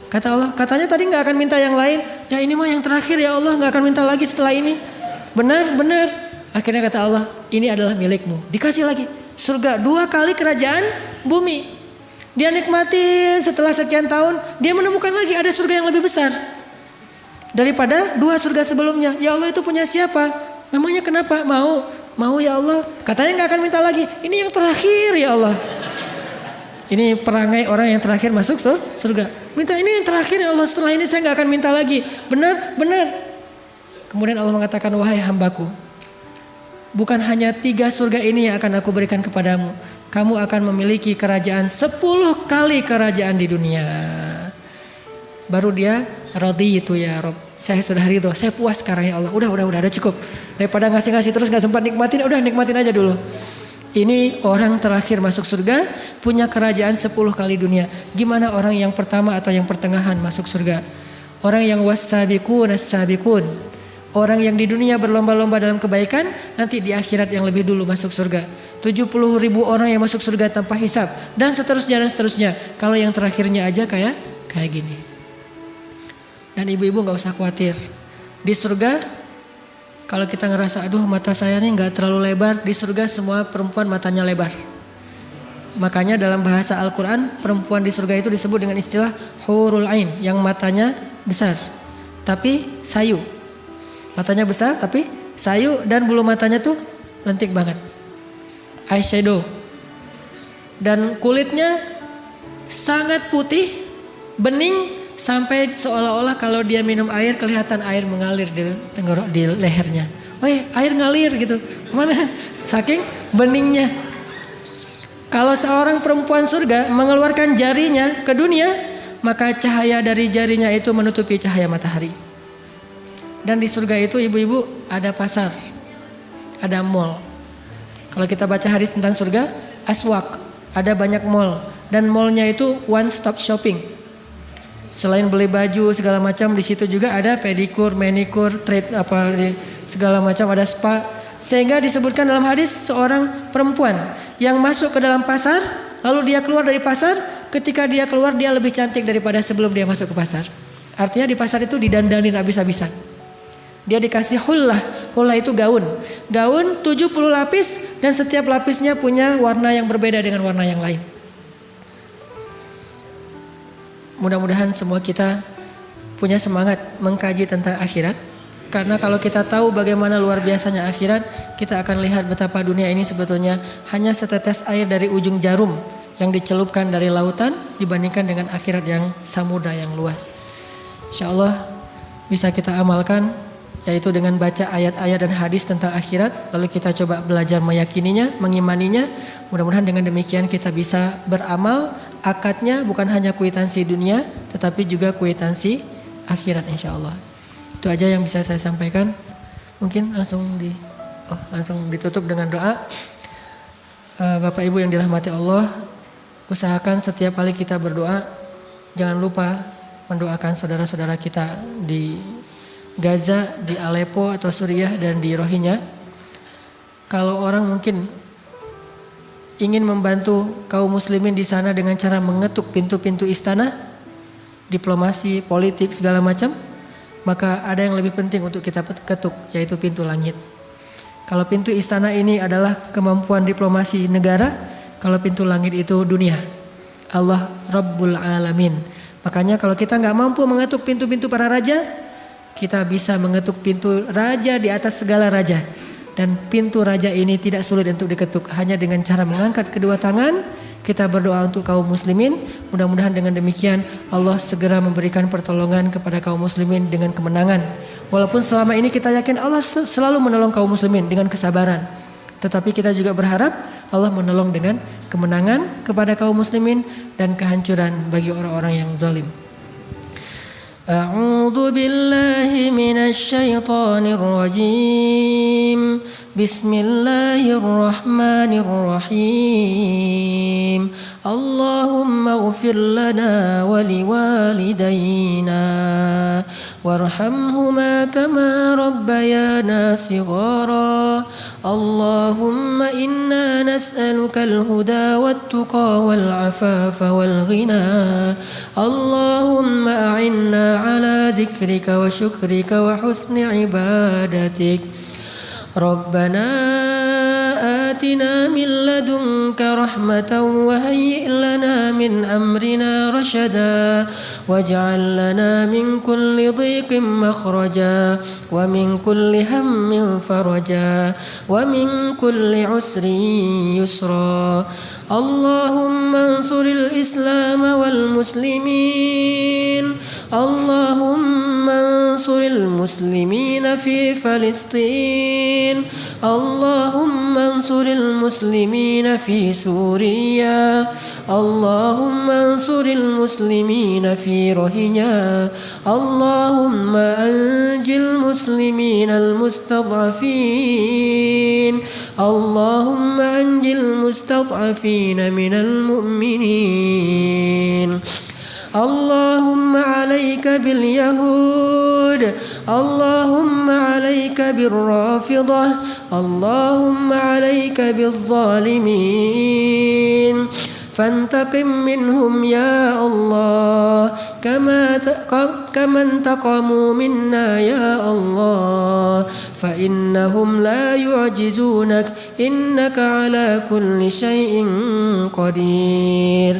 Speaker 1: Kata Allah, katanya tadi gak akan minta yang lain. Ya ini mah yang terakhir ya Allah, gak akan minta lagi setelah ini. Benar. Akhirnya kata Allah, ini adalah milikmu. Dikasih lagi surga 2 kali kerajaan bumi. Dia nikmatin setelah sekian tahun, dia menemukan lagi ada surga yang lebih besar daripada 2 surga sebelumnya. Ya Allah itu punya siapa? Memangnya kenapa? Mau ya Allah. Katanya gak akan minta lagi. Ini yang terakhir ya Allah. Ini perangai orang yang terakhir masuk surga. Minta ini yang terakhir ya Allah, setelah ini saya gak akan minta lagi. Benar. Kemudian Allah mengatakan, wahai hambaku, bukan hanya 3 surga ini yang akan aku berikan kepadamu. Kamu akan memiliki kerajaan 10 kali kerajaan di dunia. Baru dia raditu ya Rob. Saya sudah ridho, saya puas sekarang ya Allah. Udah cukup. Daripada ngasih terus gak sempat nikmatin, udah nikmatin aja dulu. Ini orang terakhir masuk surga, punya kerajaan 10 kali dunia. Gimana orang yang pertama atau yang pertengahan masuk surga? Orang yang was-sabiqun as-sabiqun. Orang yang di dunia berlomba-lomba dalam kebaikan, nanti di akhirat yang lebih dulu masuk surga. 70.000 orang yang masuk surga tanpa hisab. Dan seterusnya. Kalau yang terakhirnya aja kayak gini. Dan ibu-ibu gak usah khawatir. Di surga, kalau kita ngerasa aduh mata saya nih gak terlalu lebar, di surga semua perempuan matanya lebar. Makanya dalam bahasa Al-Quran, perempuan di surga itu disebut dengan istilah hurul ain, yang matanya besar tapi sayu. Matanya besar tapi sayu, dan bulu matanya tuh lentik banget. Eyeshadow. Dan kulitnya sangat putih, bening, sampai seolah-olah kalau dia minum air kelihatan air mengalir di lehernya. Air ngalir gitu. Mana? Saking beningnya. Kalau seorang perempuan surga mengeluarkan jarinya ke dunia, maka cahaya dari jarinya itu menutupi cahaya matahari. Dan di surga itu ibu-ibu ada pasar, ada mall. Kalau kita baca hadis tentang surga, aswak, ada banyak mall. Dan mallnya itu one stop shopping. Selain beli baju segala macam, di situ juga ada pedikur, manikur, segala macam, ada spa. Sehingga disebutkan dalam hadis seorang perempuan yang masuk ke dalam pasar, lalu dia keluar dari pasar, ketika dia keluar dia lebih cantik daripada sebelum dia masuk ke pasar. Artinya di pasar itu didandanin habis-habisan. Dia dikasih hullah itu gaun 70 lapis, dan setiap lapisnya punya warna yang berbeda dengan warna yang lain. Mudah-mudahan semua kita punya semangat mengkaji tentang akhirat. Karena kalau kita tahu bagaimana luar biasanya akhirat, kita akan lihat betapa dunia ini sebetulnya hanya setetes air dari ujung jarum yang dicelupkan dari lautan dibandingkan dengan akhirat yang samudra yang luas. Insyaallah bisa kita amalkan, yaitu dengan baca ayat-ayat dan hadis tentang akhirat, lalu kita coba belajar meyakininya, mengimaninya. Mudah-mudahan dengan demikian kita bisa beramal, akadnya bukan hanya kwitansi dunia, tetapi juga kwitansi akhirat insyaallah. Itu aja yang bisa saya sampaikan. Mungkin langsung ditutup dengan doa. Bapak Ibu yang dirahmati Allah, usahakan setiap kali kita berdoa, jangan lupa mendoakan saudara-saudara kita di Gaza, di Aleppo atau Suriah dan di Rohingya. Kalau orang mungkin ingin membantu kaum muslimin di sana dengan cara mengetuk pintu-pintu istana, diplomasi, politik, segala macam, maka ada yang lebih penting untuk kita ketuk, yaitu pintu langit. Kalau pintu istana ini adalah kemampuan diplomasi negara, kalau pintu langit itu dunia. Allah Rabbul Alamin. Makanya kalau kita nggak mampu mengetuk pintu-pintu para raja, kita bisa mengetuk pintu raja di atas segala raja. Dan pintu raja ini tidak sulit untuk diketuk. Hanya dengan cara mengangkat kedua tangan, kita berdoa untuk kaum muslimin. Mudah-mudahan dengan demikian Allah segera memberikan pertolongan kepada kaum muslimin dengan kemenangan. Walaupun selama ini kita yakin Allah selalu menolong kaum muslimin dengan kesabaran. Tetapi kita juga berharap Allah menolong dengan kemenangan kepada kaum muslimin dan kehancuran bagi orang-orang yang zalim. A'udzu billahi minasy syaithanir rajim. Bismillahirrahmanirrahim. Allahumma ighfir lana wa liwalidayna warhamhuma kama rabbayana shighara. Allahumma inna nas'aluka al-huda wat-tuqa wal-'afafa wal-ghina. Allahumma a'inna ala dhikrika wa syukrika wa husni ibadatik. Rabbana atina min ladunka rahmatan wa hayyi' lana min amrina rashada waj'al lana min kulli dhiqin makhraja wa min kulli hammin faraja wa min kulli usrin yusra. Allahumma ansuril Islam wal muslimin. Allahumma ansuril muslimin fi Palestin. Allahumma ansuril muslimin fi Suriah. Allahumma ansuril muslimin fi Rohingya. Allahumma anjil muslimin al-mustad'afin. Allahumma anjil mustad'afin minal mu'minin. Allahumma alayka bil yahud. Allahumma alayka bir rafidah. Allahumma alayka bil zalimin. فانتقم منهم يا الله كما انتقموا منا يا الله فإنهم لا يعجزونك إنك على كل شيء قدير.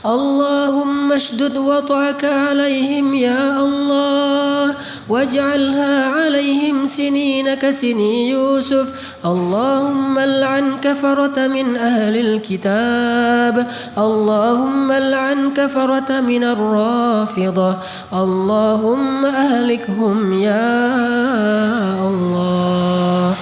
Speaker 1: اللهم اشدد وطأك عليهم يا الله واجعلها عليهم سنين كسني يوسف. اللهم العن كفرة من أهل الكتاب. اللهم العن كفرة من الرافضة. اللهم أهلكهم يا الله.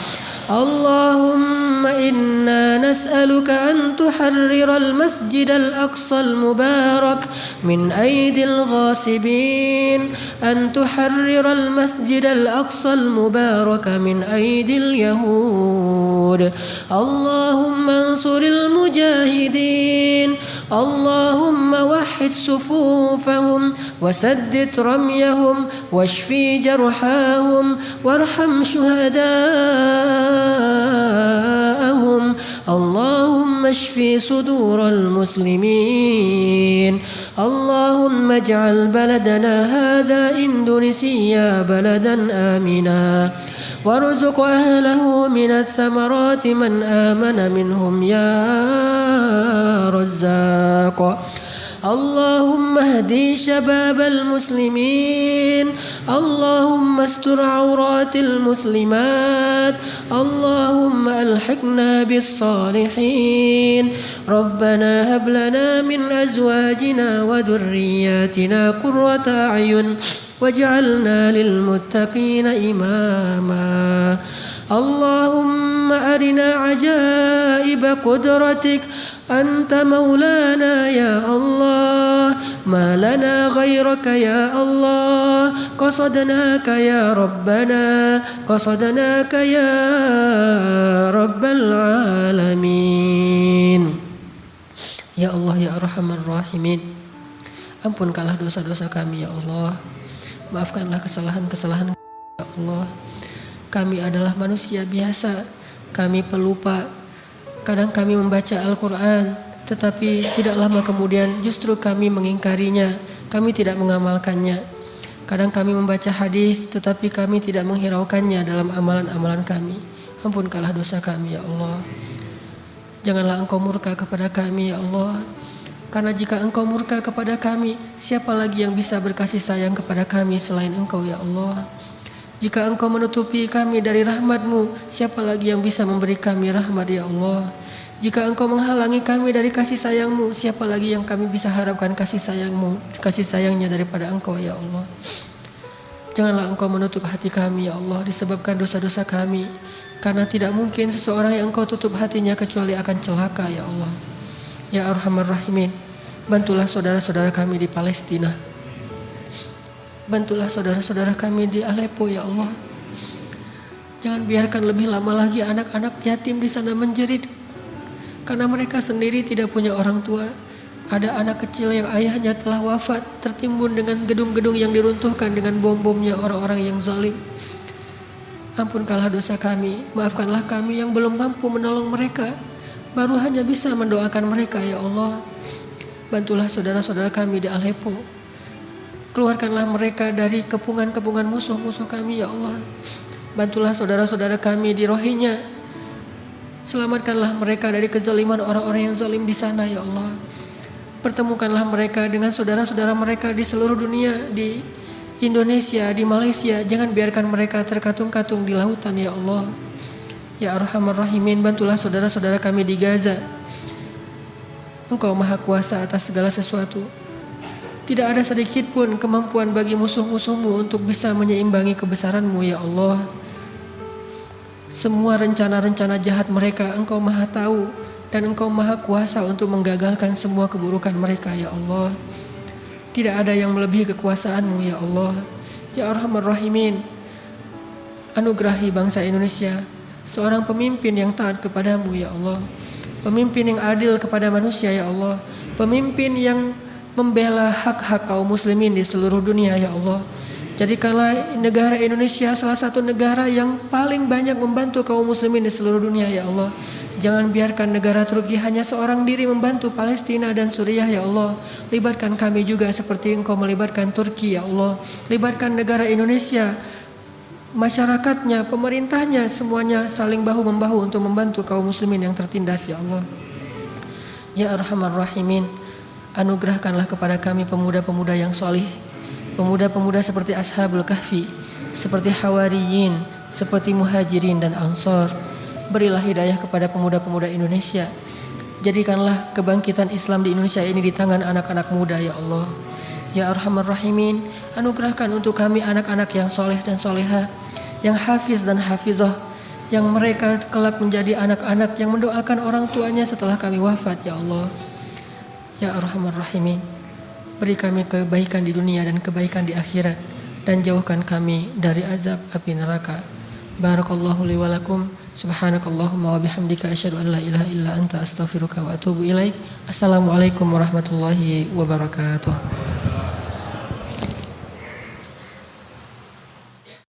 Speaker 1: اللهم إنا نسألك أن تحرر المسجد الأقصى المبارك من أيدي الغاصبين. أن تحرر المسجد الأقصى المبارك من أيدي اليهود. اللهم انصر المجاهدين. اللهم وحد صفوفهم وسدد رميهم واشفي جرحاهم وارحم شهداءهم. اللهم اشفي صدور المسلمين. اللهم اجعل بلدنا هذا إندونيسيا بلدا آمنا وارزق أهله من الثمرات من آمن منهم يا رزاق. اللهم اهدي شباب المسلمين. اللهم استر عورات المسلمات. اللهم ألحقنا بالصالحين. ربنا هب لنا من أزواجنا وذرياتنا قرة أعين واجعلنا للمتقين إماما اللهم أرنا عجائب قدرتك أنت مولانا يا الله ما لنا غيرك يا الله قصدناك يا ربنا قصدناك يا رب العالمين Ya Allah ya Arhamar Rahimin, ampunkanlah dosa-dosa kami ya Allah, maafkanlah kesalahan-kesalahan ya Allah. Kami adalah manusia biasa, kami pelupa. Kadang kami membaca Al-Quran, tetapi tidak lama kemudian justru kami mengingkarinya, kami tidak mengamalkannya. Kadang kami membaca hadis, tetapi kami tidak menghiraukannya dalam amalan-amalan kami. Ampunkanlah dosa kami ya Allah. Janganlah Engkau murka kepada kami ya Allah. Karena jika Engkau murka kepada kami, siapa lagi yang bisa berkasih sayang kepada kami selain Engkau ya Allah. Jika Engkau menutupi kami dari rahmat-Mu, siapa lagi yang bisa memberi kami rahmat ya Allah. Jika Engkau menghalangi kami dari kasih sayang-Mu, siapa lagi yang kami bisa harapkan kasih sayang-Mu, kasih sayangnya daripada Engkau ya Allah. Janganlah Engkau menutup hati kami ya Allah disebabkan dosa-dosa kami. Karena tidak mungkin seseorang yang Engkau tutup hatinya kecuali akan celaka ya Allah. Ya Arhamar Rahimin, bantulah saudara-saudara kami di Palestina. Bantulah saudara-saudara kami di Aleppo ya Allah. Jangan biarkan lebih lama lagi anak-anak yatim di sana menjerit karena mereka sendiri tidak punya orang tua. Ada anak kecil yang ayahnya telah wafat tertimbun dengan gedung-gedung yang diruntuhkan dengan bom-bomnya orang-orang yang zalim. Ampunkanlah dosa kami, maafkanlah kami yang belum mampu menolong mereka, baru hanya bisa mendoakan mereka ya Allah. Bantulah saudara-saudara kami di Aleppo. Keluarkanlah mereka dari kepungan-kepungan musuh-musuh kami ya Allah. Bantulah saudara-saudara kami di Rohingya. Selamatkanlah mereka dari kezaliman orang-orang yang zalim di sana ya Allah. Pertemukanlah mereka dengan saudara-saudara mereka di seluruh dunia, di Indonesia, di Malaysia. Jangan biarkan mereka terkatung-katung di lautan ya Allah. Ya Arhamar Rahimin, bantulah saudara-saudara kami di Gaza. Engkau Maha Kuasa atas segala sesuatu. Tidak ada sedikit pun kemampuan bagi musuh-musuhmu untuk bisa menyeimbangi kebesaran-Mu ya Allah. Semua rencana-rencana jahat mereka Engkau Maha tahu, dan Engkau Maha Kuasa untuk menggagalkan semua keburukan mereka ya Allah. Tidak ada yang melebihi kekuasaan-Mu ya Allah. Ya Arhamar Rahimin, anugerahi bangsa Indonesia seorang pemimpin yang taat kepadamu ya Allah. Pemimpin yang adil kepada manusia ya Allah. Pemimpin yang membela hak-hak kaum muslimin di seluruh dunia ya Allah. Jadikanlah negara Indonesia salah satu negara yang paling banyak membantu kaum muslimin di seluruh dunia ya Allah. Jangan biarkan negara Turki hanya seorang diri membantu Palestina dan Suriah ya Allah. Libatkan kami juga seperti Engkau melibatkan Turki ya Allah. Libatkan negara Indonesia, masyarakatnya, pemerintahnya, semuanya saling bahu-membahu untuk membantu kaum muslimin yang tertindas ya Allah. Ya Arhamar Rahimin, anugerahkanlah kepada kami pemuda-pemuda yang solih, pemuda-pemuda seperti Ashabul Kahfi, seperti Hawariyin, seperti Muhajirin dan Ansor. Berilah hidayah kepada pemuda-pemuda Indonesia. Jadikanlah kebangkitan Islam di Indonesia ini di tangan anak-anak muda ya Allah. Ya Arhamar Rahimin, anugerahkan untuk kami anak-anak yang soleh dan soleha, yang hafiz dan hafizah, yang mereka kelak menjadi anak-anak yang mendoakan orang tuanya setelah kami wafat ya Allah. Ya Arhamar Rahimin, beri kami kebaikan di dunia dan kebaikan di akhirat, dan jauhkan kami dari azab api neraka. Barakallahu li wa lakum. Subhanakallahumma wa bihamdika asyhadu an la ilaha illa anta astaghfiruka wa atubu ilaik. Assalamualaikum warahmatullahi wabarakatuh.